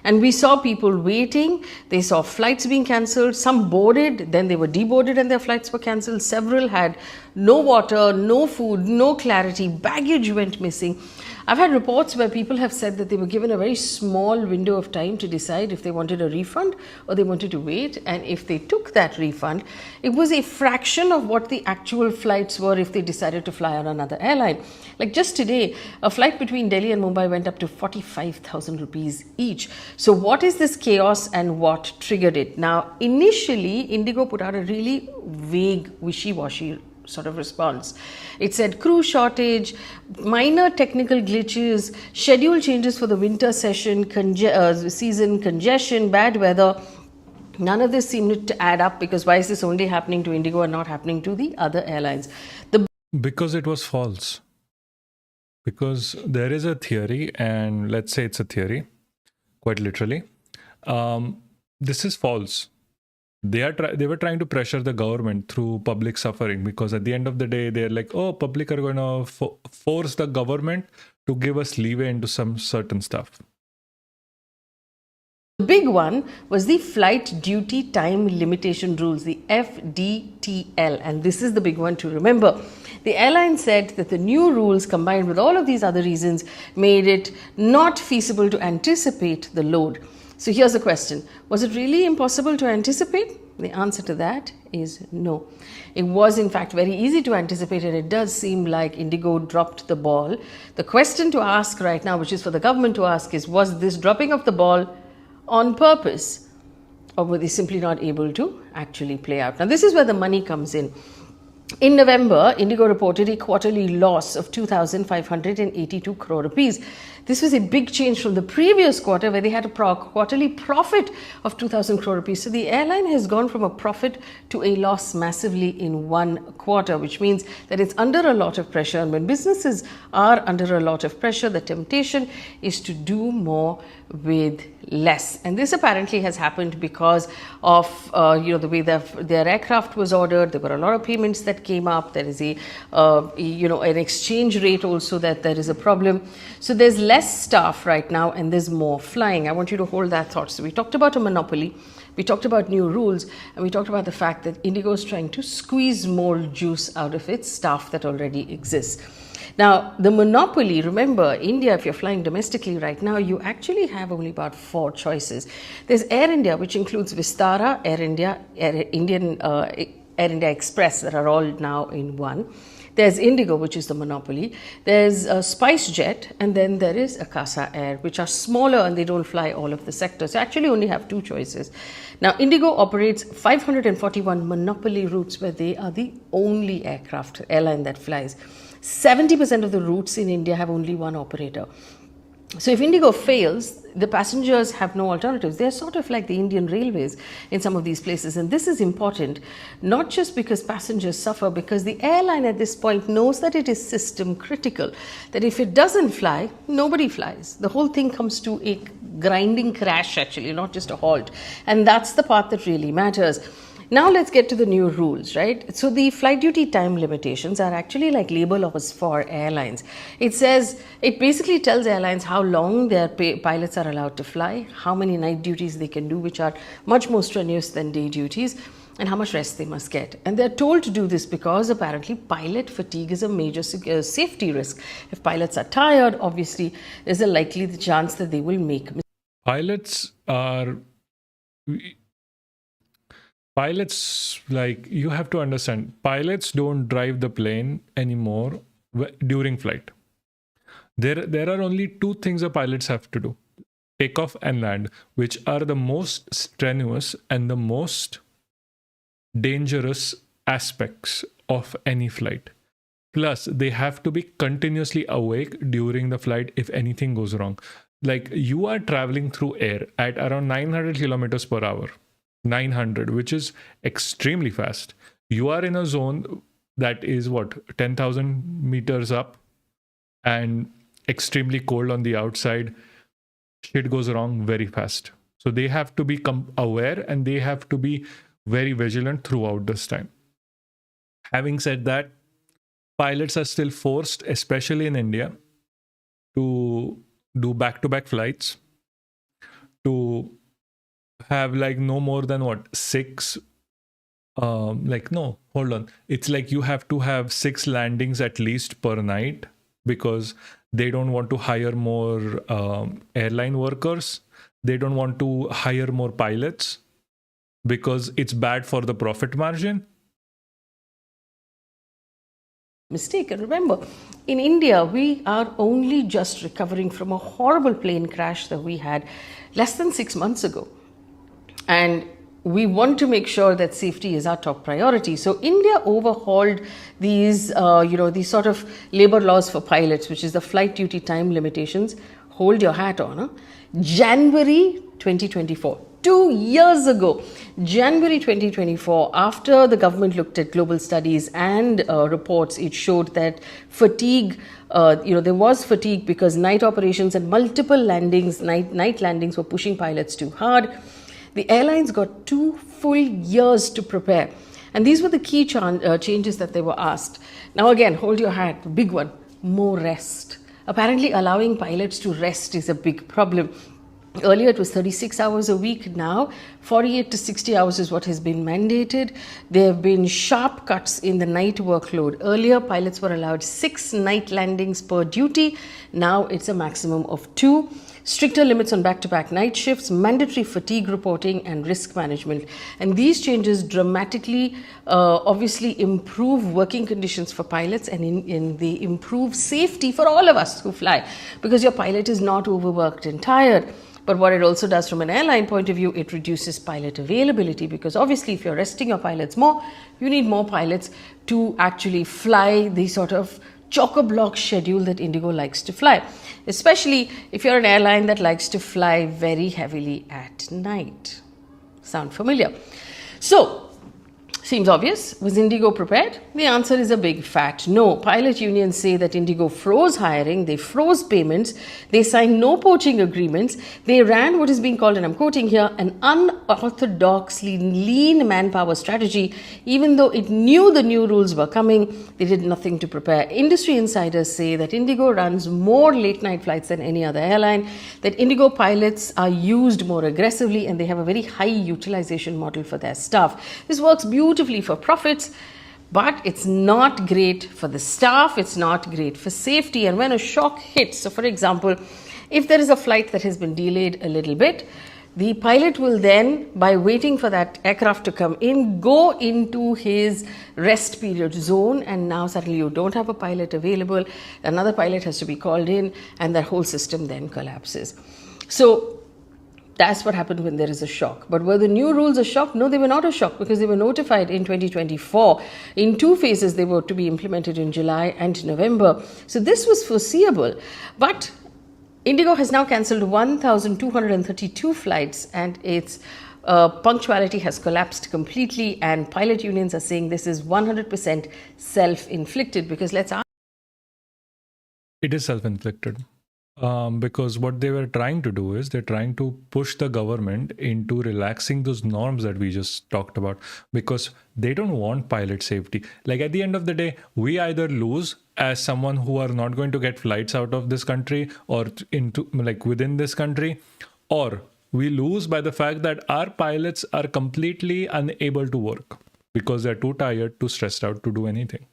And we saw people waiting. They saw flights being cancelled. Some boarded, then they were deboarded and their flights were cancelled. Several had no water, no food, no clarity. Baggage went missing. I've had reports where people have said that they were given a very small window of time to decide if they wanted a refund or they wanted to wait. And if they took that refund, it was a fraction of what the actual flights were if they decided to fly on another airline. Like just today, a flight between Delhi and Mumbai went up to 45,000 rupees each. So what is this chaos and what triggered it? Now, initially, Indigo put out a really vague, wishy-washy sort of response. It said crew shortage, minor technical glitches, schedule changes for the winter season, congestion, bad weather. None of this seemed to add up, because why is this only happening to Indigo and not happening to the other airlines? Because it was false. Because there is a theory, and let's say it's a theory, quite literally. This is false. They were trying to pressure the government through public suffering, because at the end of the day, they're like, oh, public are going to force the government to give us leeway into some certain stuff. The big one was the flight duty time limitation rules, the FDTL, and this is the big one to remember. The airline said that the new rules, combined with all of these other reasons, made it not feasible to anticipate the load. So here's the question. Was it really impossible to anticipate? The answer to that is no. It was in fact very easy to anticipate, and it does seem like Indigo dropped the ball. The question to ask right now, which is for the government to ask, is was this dropping of the ball on purpose, or were they simply not able to actually play out? Now this is where the money comes in. In November, Indigo reported a quarterly loss of 2,582 crore rupees. This was a big change from the previous quarter, where they had a quarterly profit of 2,000 crore rupees. So the airline has gone from a profit to a loss massively in one quarter, which means that it's under a lot of pressure. And when businesses are under a lot of pressure, the temptation is to do more with less. And this apparently has happened because of the way their aircraft was ordered. There were a lot of payments that came up. There is a an exchange rate also that there is a problem. So there's less staff right now, and there's more flying. I want you to hold that thought. So we talked about a monopoly, we talked about new rules, and we talked about the fact that Indigo is trying to squeeze more juice out of its staff that already exists. Now, the monopoly, remember, India, if you're flying domestically right now, you actually have only about 4 choices. There's Air India, which includes Vistara, Air India, Air India Express, that are all now in one. There's Indigo, which is the monopoly. There's SpiceJet, and then there is Akasa Air, which are smaller and they don't fly all of the sectors. So actually only have 2 choices. Now, Indigo operates 541 monopoly routes, where they are the only airline that flies. 70% of the routes in India have only one operator. So if Indigo fails, the passengers have no alternatives. They're sort of like the Indian Railways in some of these places. And this is important, not just because passengers suffer, because the airline at this point knows that it is system critical, that if it doesn't fly, nobody flies. The whole thing comes to a grinding crash, actually, not just a halt. And that's the part that really matters. Now let's get to the new rules, right? So the flight duty time limitations are actually like labor laws for airlines. It basically tells airlines how long their pilots are allowed to fly, how many night duties they can do, which are much more strenuous than day duties, and how much rest they must get. And they're told to do this because apparently pilot fatigue is a major safety risk. If pilots are tired, obviously there's a likely chance that they will make mistakes. Pilots, like, you have to understand, pilots don't drive the plane anymore during flight. There are only 2 things the pilots have to do: takeoff and land, which are the most strenuous and the most dangerous aspects of any flight. Plus, they have to be continuously awake during the flight if anything goes wrong. Like, you are traveling through air at around 900 kilometers per hour. 900, which is extremely fast. You are in a zone that is 10,000 meters up and extremely cold on the outside. Shit goes wrong very fast. So they have to be aware, and they have to be very vigilant throughout this time. Having said that, pilots are still forced, especially in India, to do back-to-back flights, to have like no more than 6 it's like you have to have 6 landings at least per night, because they don't want to hire more airline workers. They don't want to hire more pilots because it's bad for the profit margin. Mistake. And remember, in India, we are only just recovering from a horrible plane crash that we had less than 6 months ago. And we want to make sure that safety is our top priority. So India overhauled these, these sort of labor laws for pilots, which is the flight duty time limitations. Hold your hat on. Huh? January 2024. 2 years ago, January 2024, after the government looked at global studies and reports, it showed that fatigue, there was fatigue because night operations and multiple landings, night landings were pushing pilots too hard. The airlines got 2 full years to prepare. And these were the key changes that they were asked. Now again, hold your hat, big one, more rest. Apparently allowing pilots to rest is a big problem. Earlier it was 36 hours a week. Now 48 to 60 hours is what has been mandated. There have been sharp cuts in the night workload. Earlier pilots were allowed 6 night landings per duty. Now it's a maximum of 2. Stricter limits on back-to-back night shifts, mandatory fatigue reporting and risk management. And these changes dramatically obviously improve working conditions for pilots and they improve safety for all of us who fly, because your pilot is not overworked and tired. But what it also does from an airline point of view, it reduces pilot availability, because obviously if you're resting your pilots more, you need more pilots to actually fly the sort of chock-a-block schedule that Indigo likes to fly, especially if you're an airline that likes to fly very heavily at night. Sound familiar? So, seems obvious. Was Indigo prepared? The answer is a big fat no. Pilot unions say that Indigo froze hiring, they froze payments, they signed no poaching agreements, they ran what is being called, and I'm quoting here, an unorthodoxly lean manpower strategy. Even though it knew the new rules were coming, they did nothing to prepare. Industry insiders say that Indigo runs more late night flights than any other airline, that Indigo pilots are used more aggressively, and they have a very high utilization model for their staff. This works beautifully for profits, but it's not great for the staff, it's not great for safety. And when a shock hits, so for example, if there is a flight that has been delayed a little bit, the pilot will then, by waiting for that aircraft to come in, go into his rest period zone, and now suddenly you don't have a pilot available, another pilot has to be called in, and that whole system then collapses. So that's what happened when there is a shock. But were the new rules a shock? No, they were not a shock, because they were notified in 2024. In 2 phases, they were to be implemented in July and November. So this was foreseeable. But Indigo has now cancelled 1,232 flights, and its punctuality has collapsed completely. And pilot unions are saying this is 100% self-inflicted, because let's ask. It is self-inflicted. Because what they were trying to do is they're trying to push the government into relaxing those norms that we just talked about, because they don't want pilot safety. Like at the end of the day, we either lose as someone who are not going to get flights out of this country or into like within this country, or we lose by the fact that our pilots are completely unable to work because they're too tired, too stressed out to do anything.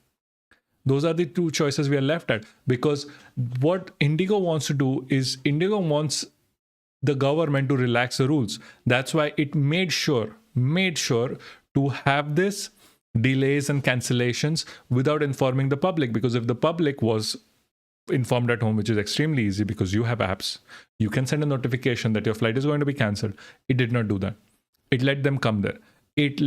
Those are the 2 choices we are left at, because what Indigo wants to do is Indigo wants the government to relax the rules. That's why it made sure to have this delays and cancellations without informing the public, because if the public was informed at home, which is extremely easy because you have apps, you can send a notification that your flight is going to be cancelled. It did not do that. It let them come there. It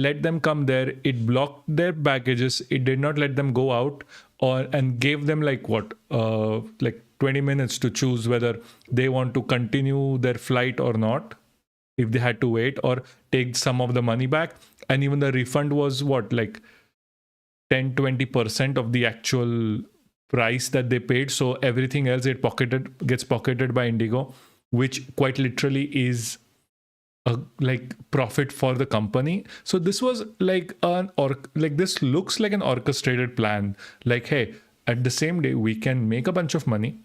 blocked their baggages. It did not let them go out, and gave them like 20 minutes to choose whether they want to continue their flight or not, if they had to wait, or take some of the money back. And even the refund was 10-20% of the actual price that they paid. So everything else gets pocketed by Indigo, which quite literally is a profit for the company. So this was this looks like an orchestrated plan. Like, hey, at the same day we can make a bunch of money,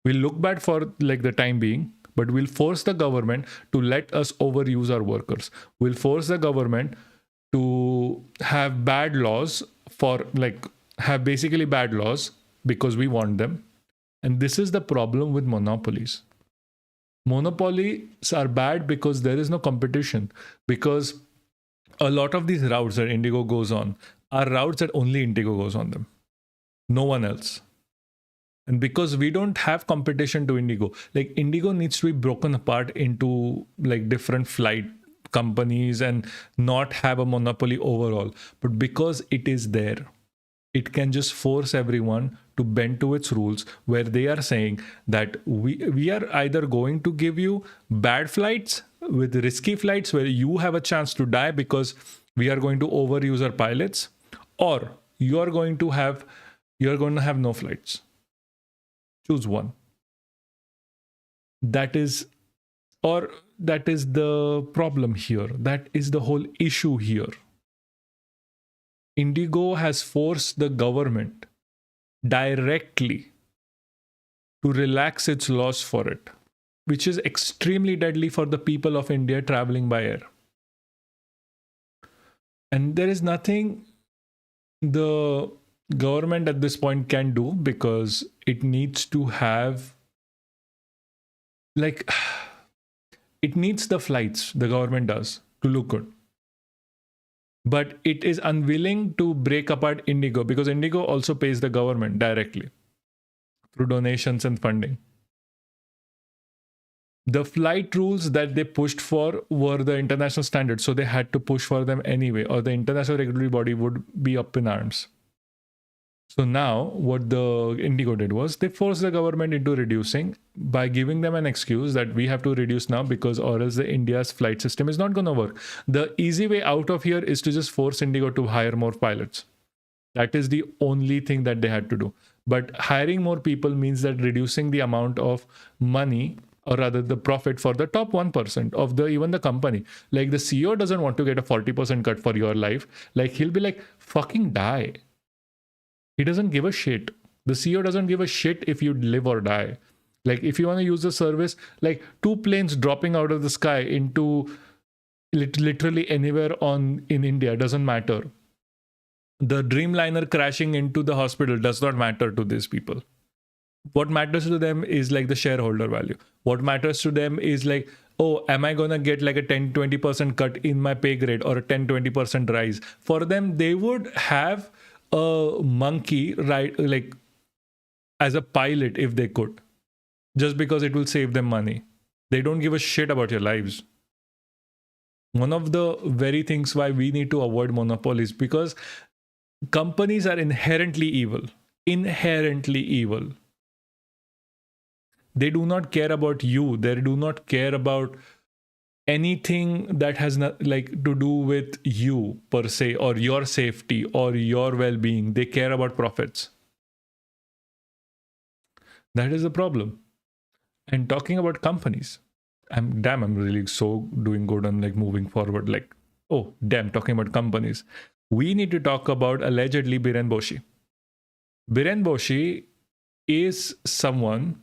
we'll look bad for the time being, but we'll force the government to let us overuse our workers. We'll force the government to have bad laws have basically bad laws because we want them. And this is the problem with monopolies. Monopolies are bad because there is no competition, because a lot of these routes that Indigo goes on are routes that only Indigo goes on them, no one else. And because we don't have competition to Indigo, Indigo needs to be broken apart into different flight companies and not have a monopoly overall. But because it is there, it can just force everyone to bend to its rules, where they are saying that we are either going to give you bad flights with risky flights where you have a chance to die because we are going to overuse our pilots, or you're going to have no flights. Choose one. That is the problem here. That is the whole issue here. Indigo has forced the government directly to relax its laws for it, which is extremely deadly for the people of India traveling by air. And there is nothing the government at this point can do, because it needs to have, like, it needs the flights, the government does, to look good. But it is unwilling to break apart Indigo, because Indigo also pays the government directly through donations and funding. The flight rules that they pushed for were the international standards, so they had to push for them anyway, or the international regulatory body would be up in arms. So now what the Indigo did was they forced the government into reducing by giving them an excuse that we have to reduce now because or else the India's flight system is not going to work. The easy way out of here is to just force Indigo to hire more pilots. That is the only thing that they had to do. But hiring more people means that reducing the amount of money, or rather the profit for the top 1% of even the company. Like the CEO doesn't want to get a 40% cut for your life. Like he'll be like, fucking die. He doesn't give a shit. The CEO doesn't give a shit if you live or die. Like if you want to use the service, like 2 planes dropping out of the sky into literally anywhere in India doesn't matter. The Dreamliner crashing into the hospital does not matter to these people. What matters to them is like the shareholder value. What matters to them is like, oh, am I going to get like a 10-20% cut in my pay grade or a 10-20% rise? For them, they would have a monkey, right, like as a pilot if they could, just because it will save them money. They don't give a shit about your lives. One of the very things why we need to avoid monopolies, because companies are inherently evil. Inherently evil. They do not care about you. They do not care about anything that has like to do with you per se, or your safety or your well-being. They care about profits. That is the problem. And talking about companies, I'm really so doing good on like moving forward. Like, oh damn, talking about companies, we need to talk about allegedly Biren Boshi. Biren Boshi is someone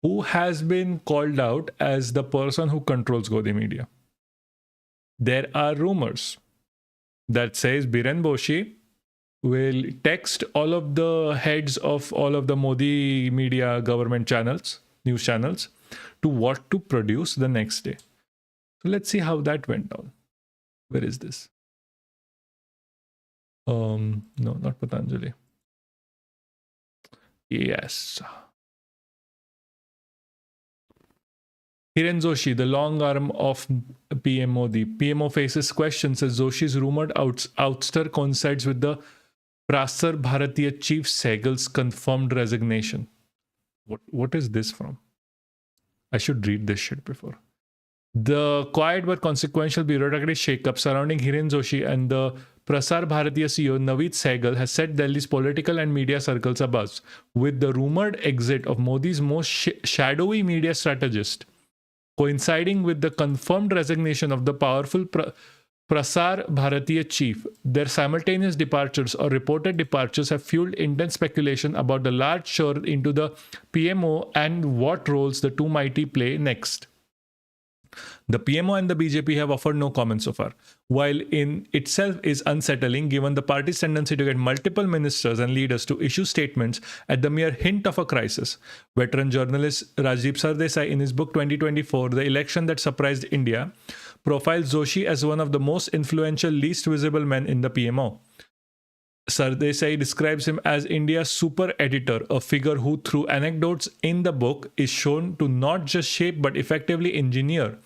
who has been called out as the person who controls Godi media. There are rumors that says Biren Boshi will text all of the heads of all of the Modi media government channels, news channels, to what to produce the next day. So let's see how that went down. Where is this? No, not Patanjali. Yes. Hiren Joshi, the long arm of PM Modi. PMO faces questions as Joshi's rumored ouster coincides with the Prasar Bharatiya chief Sehgal's confirmed resignation. What is this from? I should read this shit before. The quiet but consequential bureaucratic shake-up surrounding Hiren Joshi and the Prasar Bharatiya CEO Navneet Sehgal has set Delhi's political and media circles abuzz, with the rumored exit of Modi's most shadowy media strategist coinciding with the confirmed resignation of the powerful Prasar Bharatiya chief. Their simultaneous departures or reported departures have fueled intense speculation about the large surge into the PMO and what roles the two mighty play next. The PMO and the BJP have offered no comment so far, while in itself is unsettling given the party's tendency to get multiple ministers and leaders to issue statements at the mere hint of a crisis. Veteran journalist Rajdeep Sardesai, in his book 2024, The Election That Surprised India, profiles Joshi as one of the most influential, least visible men in the PMO. Sardesai describes him as India's super editor, a figure who, through anecdotes in the book, is shown to not just shape but effectively engineer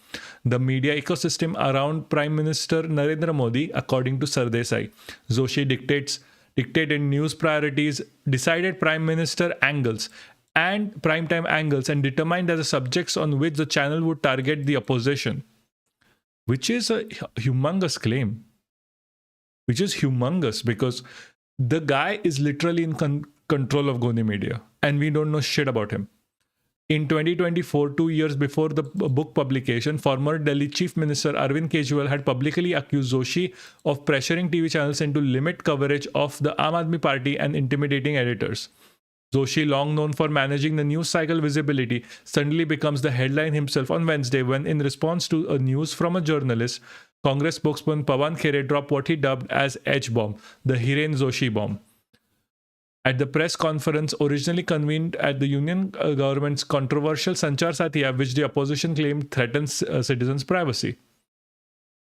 the media ecosystem around Prime Minister Narendra Modi, according to Sardesai. Joshi dictated news priorities, decided Prime Minister angles and primetime angles, and determined the subjects on which the channel would target the opposition, which is a humongous claim. Which is humongous because the guy is literally in control of Goni Media and we don't know shit about him. In 2024, 2 years before the book publication, former Delhi Chief Minister Arvind Kejriwal had publicly accused Joshi of pressuring TV channels into limit coverage of the Aam Aadmi Party and intimidating editors. Joshi, long known for managing the news cycle visibility, suddenly becomes the headline himself on Wednesday when, in response to a news from a journalist, Congress spokesman Pawan Khere dropped what he dubbed as H-bomb, the Hiren Joshi bomb. At the press conference originally convened at the Union government's controversial Sanchar Sathi app, which the opposition claimed threatens citizens' privacy.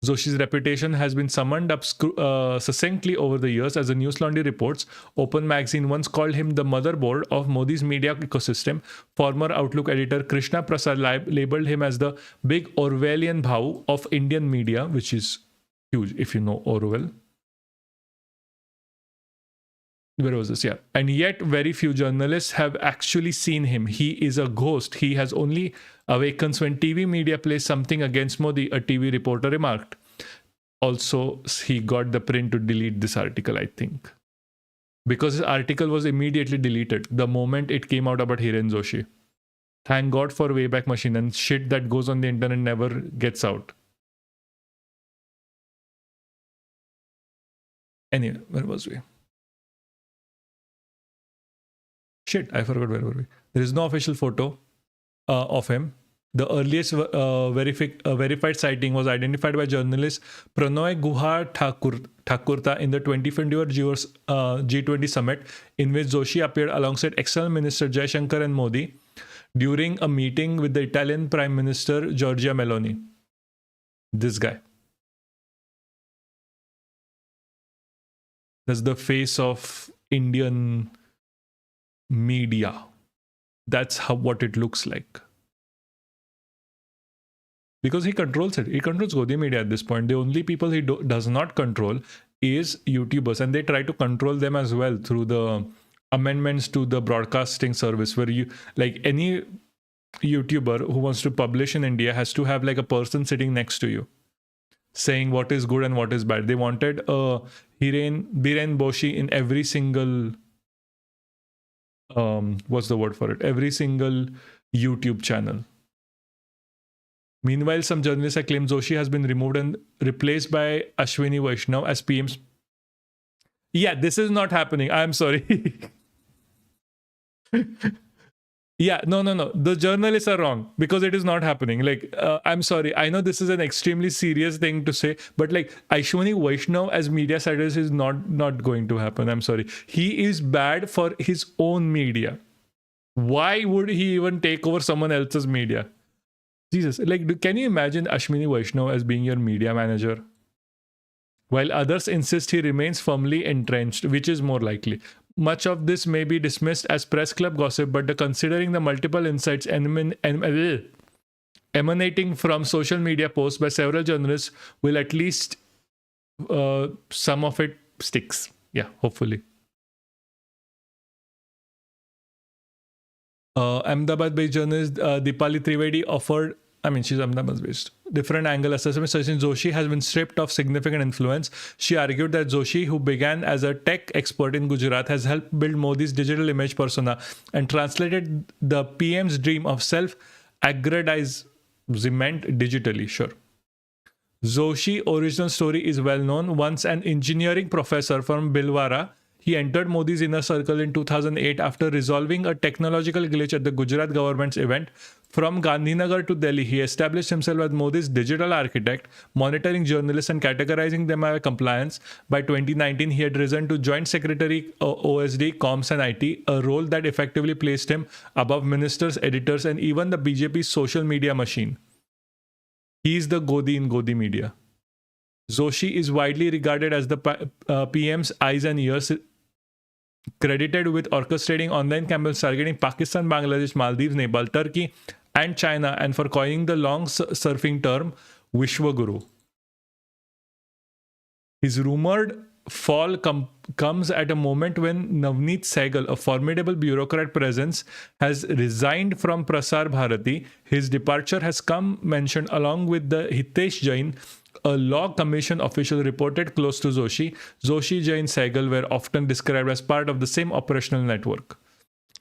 Joshi's reputation has been summed up succinctly over the years. As the News Laundry reports, Open Magazine once called him the motherboard of Modi's media ecosystem. Former Outlook editor Krishna Prasad labeled him as the big Orwellian bhau of Indian media, which is huge if you know Orwell. Where was this? Yeah. And yet very few journalists have actually seen him. He is a ghost. He has only awakens when TV media plays something against Modi, a TV reporter remarked. Also, he got the print to delete this article, I think. Because his article was immediately deleted the moment it came out about Hiren Joshi. Thank God for Wayback Machine, and shit that goes on the internet never gets out. Anyway, where was we? Shit, I forgot where were we. There is no official photo of him. The earliest verified sighting was identified by journalist Pranoy Guha Thakurta in the 2021 G20 summit, in which Joshi appeared alongside external minister Jaishankar and Modi during a meeting with the Italian Prime Minister Giorgia Meloni. This guy. That's the face of Indian media. That's what it looks like. Because he controls it. He controls Godi Media at this point. The only people he does not control is YouTubers, and they try to control them as well through the amendments to the broadcasting service, where you, like, any YouTuber who wants to publish in India has to have like a person sitting next to you saying what is good and what is bad. They wanted Biren Boshi in every single what's the word for it? Every single YouTube channel. Meanwhile, some journalists have claimed Joshi has been removed and replaced by Ashwini Vaishnav as PM's. Yeah, this is not happening. I'm sorry. Yeah, no. The journalists are wrong because it is not happening. Like, I'm sorry. I know this is an extremely serious thing to say, but like Ashwini Vaishnav as media strategist is not going to happen. I'm sorry. He is bad for his own media. Why would he even take over someone else's media? Jesus, like, can you imagine Ashwini Vaishnav as being your media manager? While others insist he remains firmly entrenched, which is more likely. Much of this may be dismissed as press club gossip, but considering the multiple insights emanating from social media posts by several journalists, will at least some of it sticks. Yeah, hopefully. Ahmedabad-based journalist Dipali Trivedi offered, she's Ahmedabad-based, different angle assessment suggesting Joshi has been stripped of significant influence. She argued that Joshi, who began as a tech expert in Gujarat, has helped build Modi's digital image persona and translated the PM's dream of self-aggrandizement digitally. Sure. Joshi's original story is well known. Once an engineering professor from Bhilwara, he entered Modi's inner circle in 2008 after resolving a technological glitch at the Gujarat government's event. From Gandhinagar to Delhi, he established himself as Modi's digital architect, monitoring journalists and categorizing them by compliance. By 2019, he had risen to Joint Secretary OSD, Comms and IT, a role that effectively placed him above ministers, editors, and even the BJP's social media machine. He is the Godi in Godi media. Joshi is widely regarded as the PM's eyes and ears, credited with orchestrating online campaigns targeting Pakistan, Bangladesh, Maldives, Nepal, Turkey, and China, and for coining the long surfing term Vishwaguru. His rumored fall comes at a moment when Navneet Sehgal, a formidable bureaucrat presence, has resigned from Prasar Bharati. His departure has come mentioned along with the Hitesh Jain, a law commission official reported close to Joshi. Joshi, Jain, Sehgal were often described as part of the same operational network.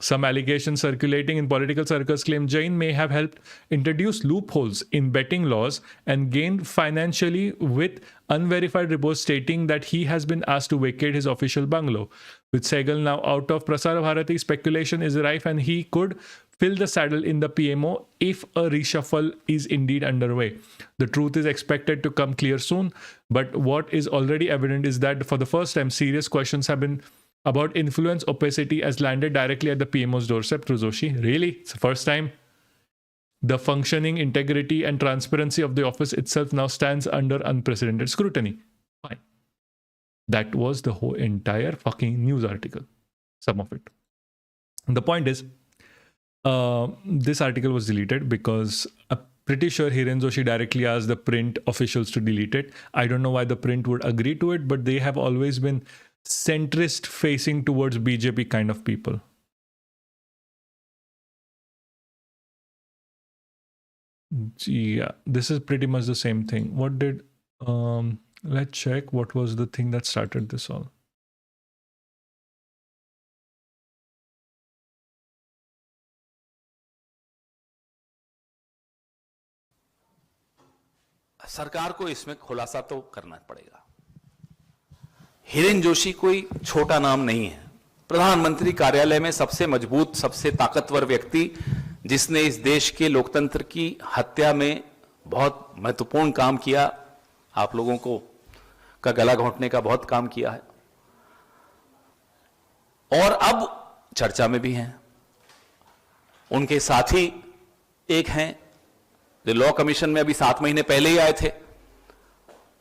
Some allegations circulating in political circles claim Jain may have helped introduce loopholes in betting laws and gained financially, with unverified reports stating that he has been asked to vacate his official bungalow. With Sehgal now out of Prasar Bharati, speculation is rife and he could fill the saddle in the PMO if a reshuffle is indeed underway. The truth is expected to come clear soon, but what is already evident is that for the first time, serious questions have been about influence opacity has landed directly at the PMO's doorstep through Joshi. Really? It's the first time? The functioning integrity and transparency of the office itself now stands under unprecedented scrutiny. Fine. That was the whole entire fucking news article. Some of it. The point is, this article was deleted because I'm pretty sure Hiren Joshi directly asked the print officials to delete it. I don't know why the print would agree to it, but they have always been centrist facing towards BJP kind of people. Yeah, this is pretty much the same thing. What did let's check what was the thing that started this all. सरकार को इसमें खुलासा तो करना पड़ेगा। हिरेन जोशी कोई छोटा नाम नहीं है। प्रधानमंत्री कार्यालय में सबसे मजबूत, सबसे ताकतवर व्यक्ति, जिसने इस देश के लोकतंत्र की हत्या में बहुत महत्वपूर्ण काम किया, आप लोगों को का गला घोंटने का बहुत काम किया है, और अब चर्चा में भी हैं। उनके साथी एक हैं जो लॉ कमीशन में अभी 7 महीने पहले ही आए थे,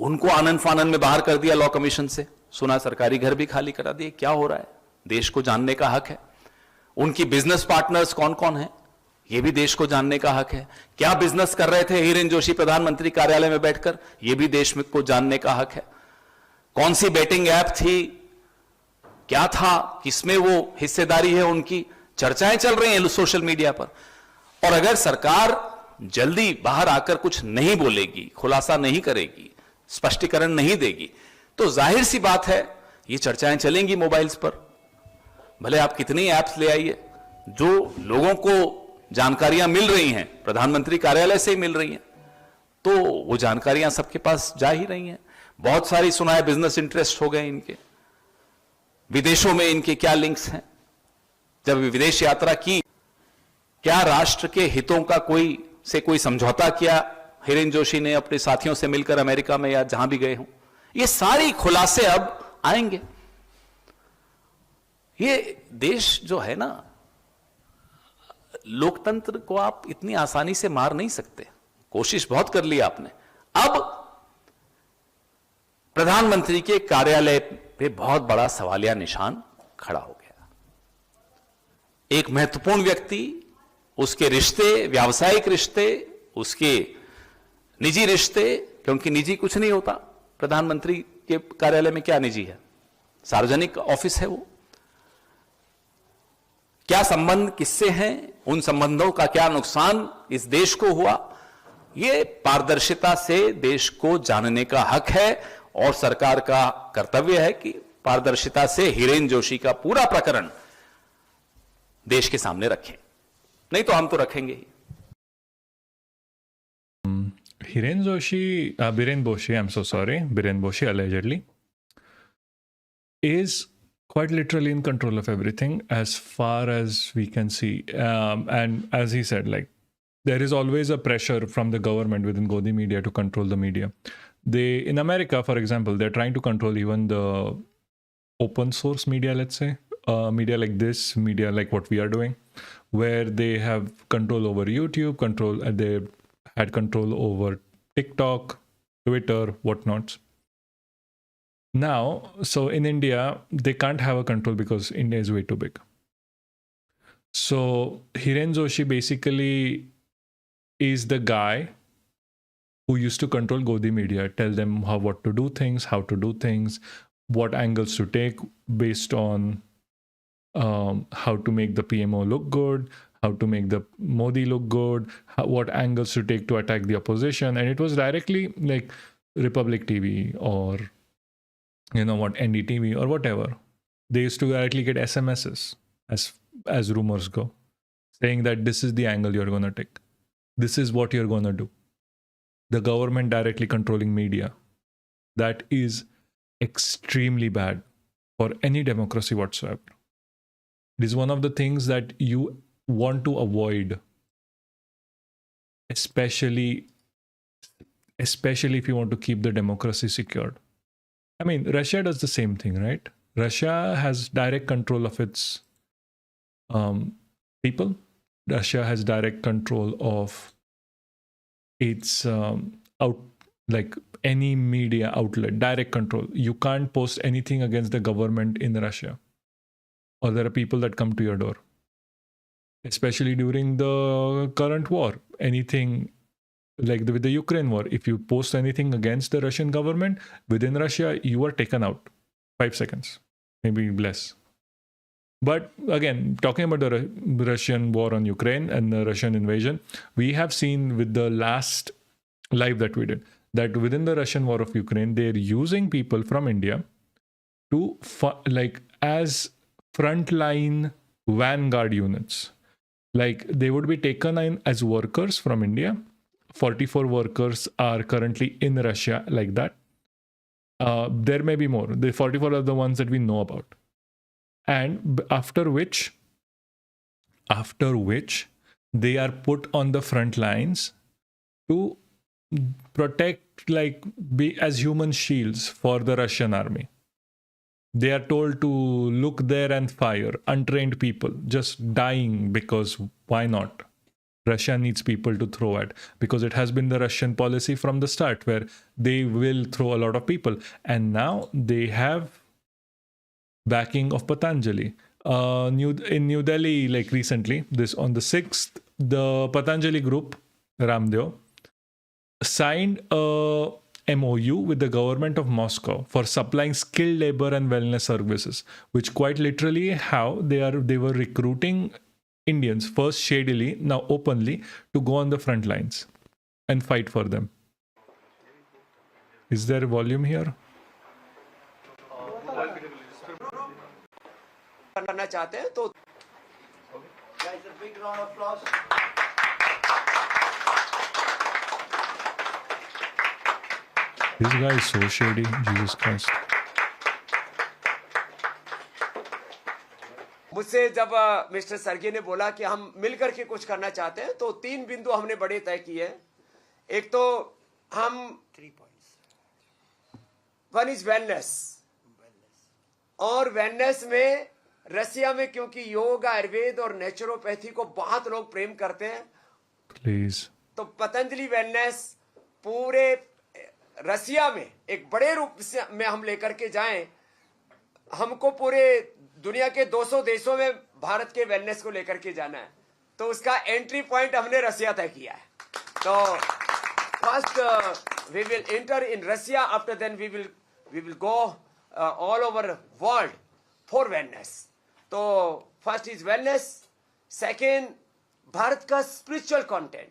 उनको आनंद फानन में बाहर कर दिया लॉ कमीशन से। सुना सरकारी घर भी खाली करा दिए। क्या हो रहा है, देश को जानने का हक है। उनकी बिजनेस पार्टनर्स कौन कौन है, यह भी देश को जानने का हक है। क्या बिजनेस कर रहे थे हिरेन जोशी प्रधानमंत्री कार्यालय में बैठकर, यह भी देश में को जानने का हक है। कौन सी बेटिंग ऐप थी, क्या था, किसमें वो हिस्सेदारी है, उनकी चर्चाएं चल रही हैं सोशल मीडिया पर। और अगर सरकार जल्दी बाहर आकर कुछ नहीं बोलेगी, खुलासा नहीं करेगी, स्पष्टीकरण नहीं देगी, तो जाहिर सी बात है ये चर्चाएं चलेंगी मोबाइल्स पर। भले आप कितनी ऐप्स ले आइए, जो लोगों को जानकारियां मिल रही हैं प्रधानमंत्री कार्यालय से ही मिल रही हैं, तो वो जानकारियां सबके पास जा ही रही हैं। बहुत सारी सुना है बिजनेस इंटरेस्ट हो गए इनके, विदेशों में इनके क्या लिंक्स हैं, जब विदेश यात्रा की, क्या राष्ट्र के हितों का कोई समझौता किया हिरेन जोशी ने अपने साथियों से मिलकर अमेरिका में या जहां भी गए हों। ये सारी खुलासे अब आएंगे। ये देश जो है ना, लोकतंत्र को आप इतनी आसानी से मार नहीं सकते। कोशिश बहुत कर ली आपने। अब प्रधानमंत्री के कार्यालय पे बहुत बड़ा सवालिया निशान खड़ा हो गया। एक महत्वपूर्ण व्यक्ति, उसके रिश्ते, व्यावसायिक रिश्ते, उसके निजी रिश्ते, क्योंकि निजी कुछ नहीं होता प्रधानमंत्री के कार्यालय में। क्या निजी है, सार्वजनिक ऑफिस है वो। क्या संबंध किससे हैं, उन संबंधों का क्या नुकसान इस देश को हुआ, ये पारदर्शिता से देश को जानने का हक है। और सरकार का कर्तव्य है कि पारदर्शिता से हिरेन जोशी का पूरा प्रकरण देश के सामने रखें, नहीं तो हम तो रखेंगे ही। Hiren Joshi, Biren Boshi, I'm so sorry, Biren Boshi allegedly, is quite literally in control of everything as far as we can see. And as he said, like, there is always a pressure from the government within Godi media to control the media. In America, for example, they're trying to control even the open source media, let's say, media like this, media like what we are doing, where they have control over YouTube, they had control over TikTok, Twitter, whatnots. Now, so in India, they can't have a control because India is way too big. So Hiren Joshi basically is the guy who used to control Godi media, tell them what to do things, how to do things, what angles to take based on how to make the PMO look good, how to make the Modi look good, what angles to take to attack the opposition. And it was directly like Republic TV or, NDTV or whatever. They used to directly get SMSs as rumors go, saying that this is the angle you're going to take. This is what you're going to do. The government directly controlling media. That is extremely bad for any democracy whatsoever. It is one of the things that you want to avoid, especially if you want to keep the democracy secured. I mean, Russia does the same thing, right? Russia has direct control of its people. Russia has direct control of its any media outlet, direct control. You can't post anything against the government in Russia, or there are people that come to your door, especially during the current war. Anything like with the Ukraine war, if you post anything against the Russian government within Russia, you are taken out 5 seconds, maybe less. But again, talking about the Russian war on Ukraine and the Russian invasion, we have seen with the last live that we did, that within the Russian war of Ukraine, they're using people from India to as frontline vanguard units. Like they would be taken in as workers from India. 44 workers are currently in Russia like that. There may be more. The 44 are the ones that we know about. And after which they are put on the front lines to protect, be as human shields for the Russian army. They are told to look there and fire untrained people just dying, because why not? Russia needs people to throw at, because it has been the Russian policy from the start where they will throw a lot of people. And now they have backing of Patanjali. In New Delhi, recently, this on the 6th, the Patanjali group, Ramdev, signed a MOU with the government of Moscow for supplying skilled labor and wellness services, which quite literally how they were recruiting Indians, first shadily, now openly, to go on the front lines and fight for them. Is there volume here? करना चाहते हैं तो guys, a big round of applause. This guy is so shady, Jesus Christ. मुझसे जब mister सर्गे ने बोला कि हम मिलकर के कुछ करना चाहते हैं, तो 3 बिंदु हमने बड़े तय किए। एक तो हम 3 points. One is wellness. और wellness में रसिया में क्योंकि योग, आयुर्वेद और नेचुरोपैथी को बहुत लोग प्रेम करते हैं, प्लीज, तो पतंजलि वेलनेस पूरे रसिया में एक बड़े रूप में हम लेकर के जाएं। हमको पूरे दुनिया के 200 देशों में भारत के वेलनेस को लेकर के जाना है, तो उसका एंट्री पॉइंट हमने रसिया तय किया है। तो first we will enter in Russia, after then we will go all over world for wellness. तो first is wellness, second Bharat का स्पिरिचुअल कंटेंट,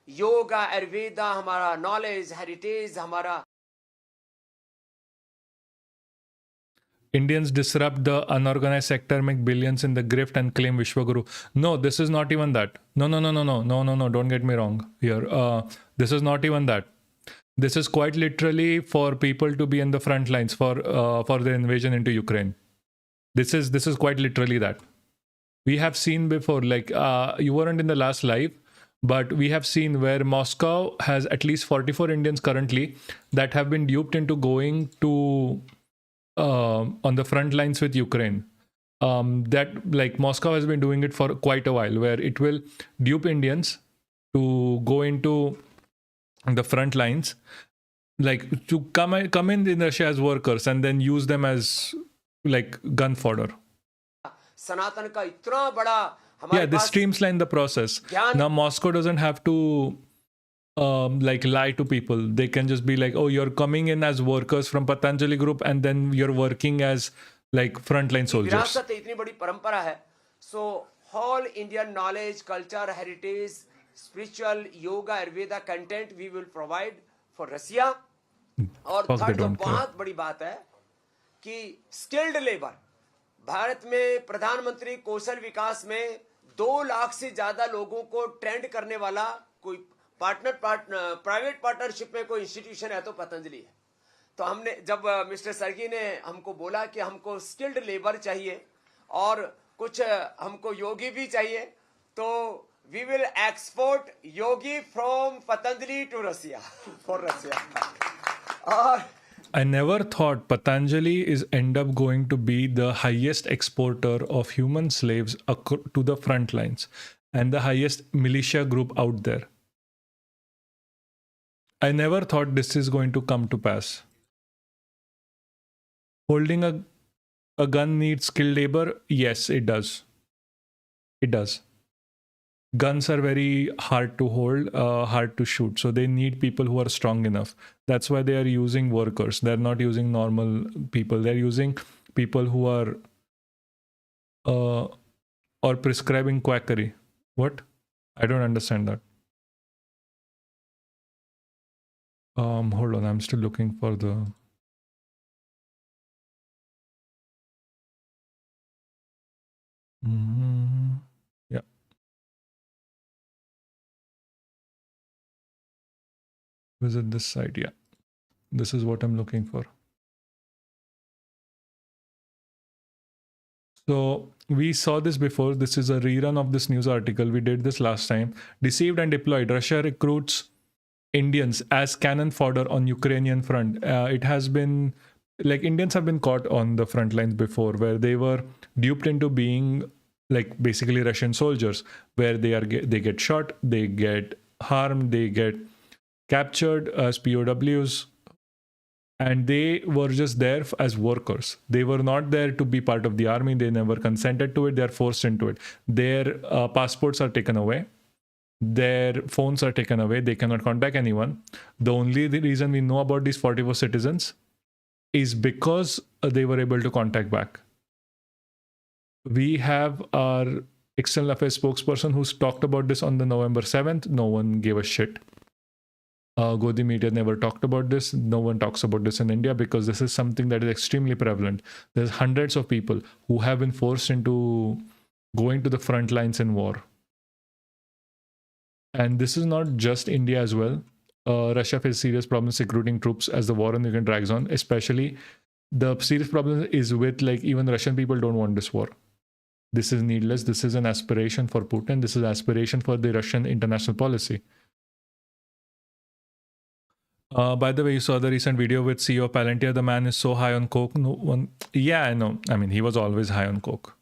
योगा, आयुर्वेदा, हमारा नॉलेज, हेरिटेज, हमारा Indians disrupt the unorganized sector, make billions in the grift and claim Vishwaguru. No, this is not even that. No, don't get me wrong here. This is not even that. This is quite literally for people to be in the front lines for the invasion into Ukraine. This is quite literally that. We have seen before, you weren't in the last live, but we have seen where Moscow has at least 44 Indians currently that have been duped into going to on the front lines with Ukraine. Moscow has been doing it for quite a while, where it will dupe Indians to go into the front lines like to come in Russia as workers and then use them as like gun fodder. सनातन का इतना बड़ा हमारे Yeah, this pass streamline the process. ज्ञान Now Moscow doesn't have to like lie to people. They can just be like, oh, you're coming in as workers from Patanjali group and then you're working as like frontline soldiers. विरासत है, इतनी बड़ी परंपरा है. So whole Indian knowledge, culture, heritage, spiritual, yoga, Ayurveda content we will provide for Russia. और Fuck, they third जो don't care. बहुत बड़ी बात है कि स्किल्ड लेबर, भारत में प्रधानमंत्री कौशल विकास में 2 लाख से ज्यादा लोगों को ट्रेंड करने वाला कोई प्राइवेट पार्टनरशिप में कोई इंस्टीट्यूशन है तो पतंजलि है. तो हमने जब मिस्टर सर्गी ने हमको बोला कि हमको स्किल्ड लेबर चाहिए और कुछ हमको योगी भी चाहिए, तो we will export yogi from Patanjali to Russia for Russia. और I never thought Patanjali is end up going to be the highest exporter of human slaves to the front lines and the highest militia group out there. I never thought this is going to come to pass. Holding a gun needs skilled labor? Yes, it does. It does. Guns are very hard to hold, hard to shoot. So they need people who are strong enough. That's why they are using workers. They're not using normal people. They're using people who are or prescribing quackery. What? I don't understand that. Hold on. I'm still looking for the... Yeah. Visit this site. Yeah, this is what I'm looking for. So we saw this before. This is a rerun of this news article. We did this last time. Deceived and deployed. Russia recruits Indians as cannon fodder on Ukrainian front. It has been like Indians have been caught on the front lines before, where they were duped into being like basically Russian soldiers, where they get shot, they get harmed, they get captured as POWs, and they were just there as workers. They were not there to be part of the army. They never consented to it. They are forced into it. Their passports are taken away. Their phones are taken away. They cannot contact anyone. The only reason we know about these 44 citizens is because they were able to contact back. We have our external affairs spokesperson who's talked about this on the November 7th. No one gave a shit. Godi media never talked about this. No one talks about this in India because this is something that is extremely prevalent. There's hundreds of people who have been forced into going to the front lines in war. And this is not just India as well. Russia faces serious problems recruiting troops as the war on Ukraine drags on. Especially the serious problem is with like even Russian people don't want this war. This is needless. This is an aspiration for Putin. This is aspiration for the Russian international policy. By the way, you saw the recent video with CEO Palantir. The man is so high on coke. No one. Yeah, I know. I mean, he was always high on coke.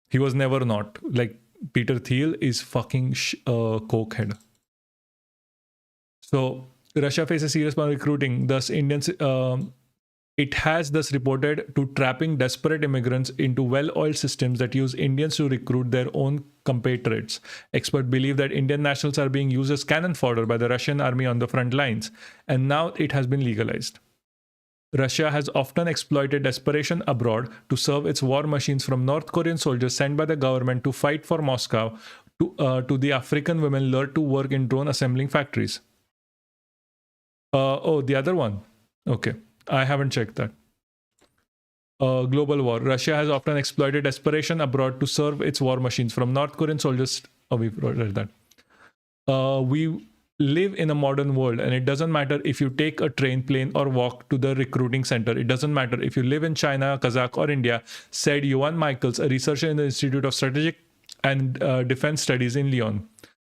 He was never not. Like Peter Thiel is fucking coke head. So Russia faces serious problem recruiting. Thus, Indians. It has thus reported to trapping desperate immigrants into well-oiled systems that use Indians to recruit their own compatriots. Experts believe that Indian nationals are being used as cannon fodder by the Russian army on the front lines, and now it has been legalized. Russia has often exploited desperation abroad to serve its war machines from North Korean soldiers sent by the government to fight for Moscow to the African women lured to work in drone assembling factories. Oh, the other one. Okay. I haven't checked that. Global war. Russia has often exploited desperation abroad to serve its war machines from North Korean soldiers. Oh, we've read that. We live in a modern world, and it doesn't matter if you take a train, plane, or walk to the recruiting center. It doesn't matter if you live in China, Kazakh, or India, said Johan Michaels, a researcher in the Institute of Strategic and Defense Studies in Lyon.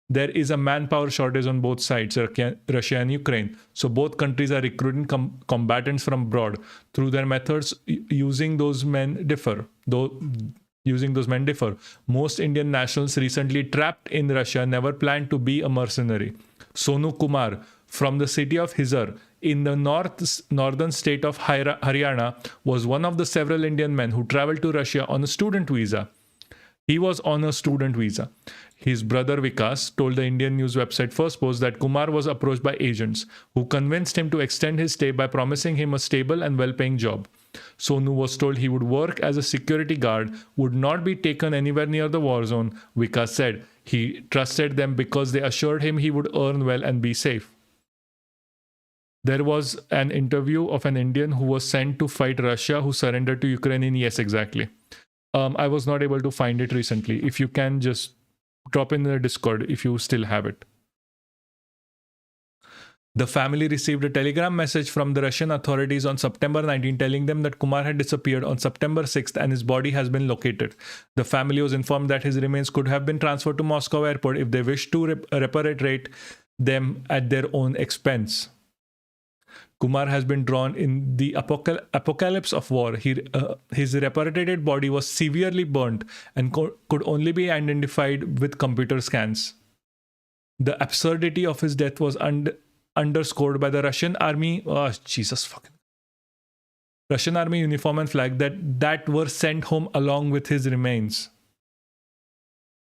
There is a manpower shortage on both sides, Russia and Ukraine. So both countries are recruiting combatants from abroad. Through their methods, using those men differ. Most Indian nationals recently trapped in Russia never planned to be a mercenary. Sonu Kumar, from the city of Hisar in the northern state of Haryana was one of the several Indian men who traveled to Russia on a student visa. He was on a student visa. His brother Vikas told the Indian news website First Post that Kumar was approached by agents who convinced him to extend his stay by promising him a stable and well-paying job. Sonu was told he would work as a security guard, would not be taken anywhere near the war zone. Vikas said he trusted them because they assured him he would earn well and be safe. There was an interview of an Indian who was sent to fight Russia who surrendered to Ukraine in yes, exactly. I was not able to find it recently. If you can just drop in the Discord if you still have it. The family received a telegram message from the Russian authorities on September 19 telling them that Kumar had disappeared on September 6th and his body has been located. The family was informed that his remains could have been transferred to Moscow airport if they wished to repatriate them at their own expense. Kumar has been drawn in the apocalypse of war. His repatriated body was severely burnt and could only be identified with computer scans. The absurdity of his death was underscored by the Russian army. Russian army uniform and flag that were sent home along with his remains.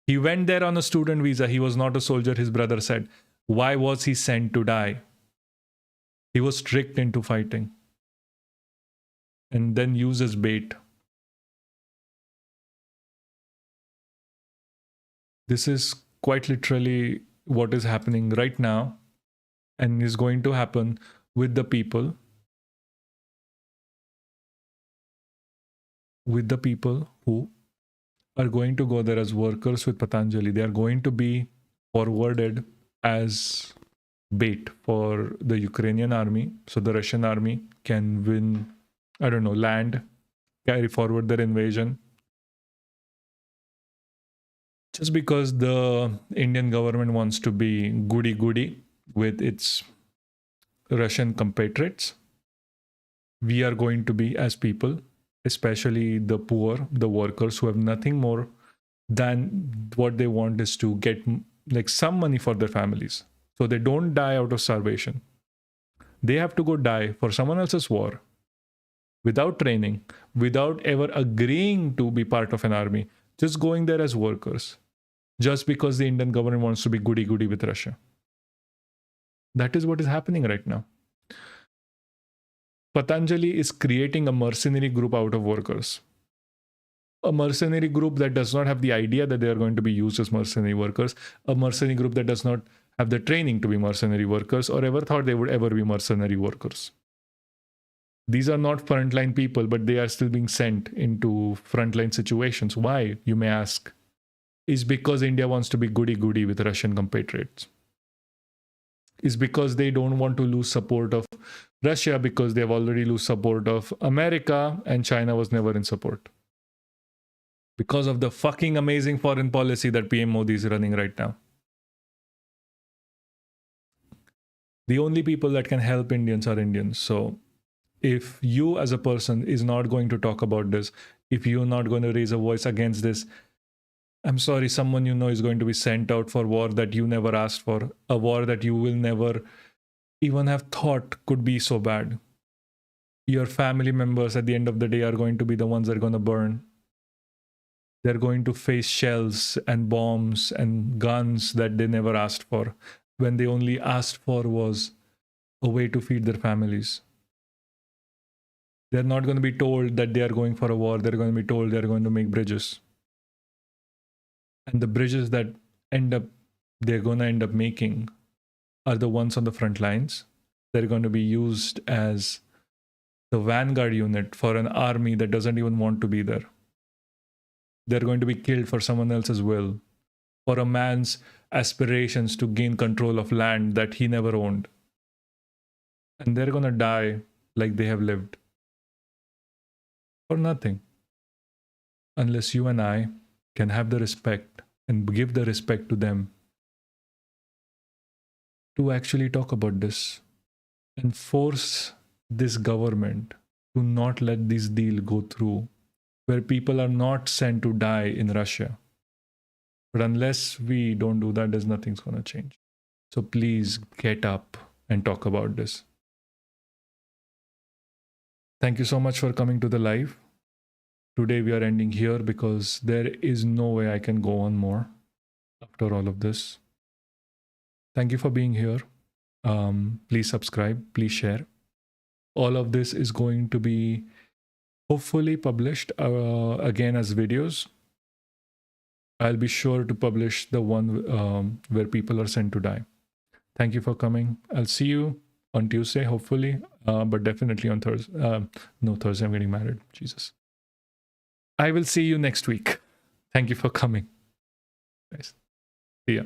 He went there on a student visa. He was not a soldier, his brother said. Why was he sent to die? He was tricked into fighting and then used as bait. This is quite literally what is happening right now and is going to happen with the people. With the people who are going to go there as workers with Patanjali. They are going to be forwarded as bait for the Ukrainian army, so the Russian army can win, land, carry forward their invasion. Just because the Indian government wants to be goody-goody with its Russian compatriots, we are going to be, as people, especially the poor, the workers who have nothing more than what they want is to get some money for their families. So they don't die out of starvation. They have to go die for someone else's war without training, without ever agreeing to be part of an army, just going there as workers, just because the Indian government wants to be goody-goody with Russia. That is what is happening right now. Patanjali is creating a mercenary group out of workers. A mercenary group that does not have the idea that they are going to be used as mercenary workers. A mercenary group that does not have the training to be mercenary workers or ever thought they would ever be mercenary workers. These are not frontline people, but they are still being sent into frontline situations. Why, you may ask? Is because India wants to be goody-goody with Russian compatriots. Is because they don't want to lose support of Russia because they have already lost support of America and China was never in support. Because of the fucking amazing foreign policy that PM Modi is running right now. The only people that can help Indians are Indians. So if you as a person is not going to talk about this, if you're not going to raise a voice against this, I'm sorry, someone you know is going to be sent out for war that you never asked for, a war that you will never even have thought could be so bad. Your family members at the end of the day are going to be the ones that are going to burn. They're going to face shells and bombs and guns that they never asked for, when they only asked for was a way to feed their families. They're not going to be told that they are going for a war. They're going to be told they're going to make bridges. And the bridges that they're going to end up making are the ones on the front lines. They're going to be used as the vanguard unit for an army that doesn't even want to be there. They're going to be killed for someone else's will, for a man's aspirations to gain control of land that he never owned. And they're going to die like they have lived. For nothing. Unless you and I can have the respect and give the respect to them to actually talk about this and force this government to not let this deal go through, where people are not sent to die in Russia. But unless we don't do that, there's nothing's going to change. So please get up, and talk about this. Thank you so much for coming to the live. Today we are ending here because there is no way I can go on more after all of this. Thank you for being here. Please subscribe, please share. All of this is going to be hopefully published again as videos. I'll be sure to publish the one where people are sent to die. Thank you for coming. I'll see you on Tuesday, hopefully, but definitely on Thursday. No, Thursday, I'm getting married. Jesus. I will see you next week. Thank you for coming. Guys. See ya.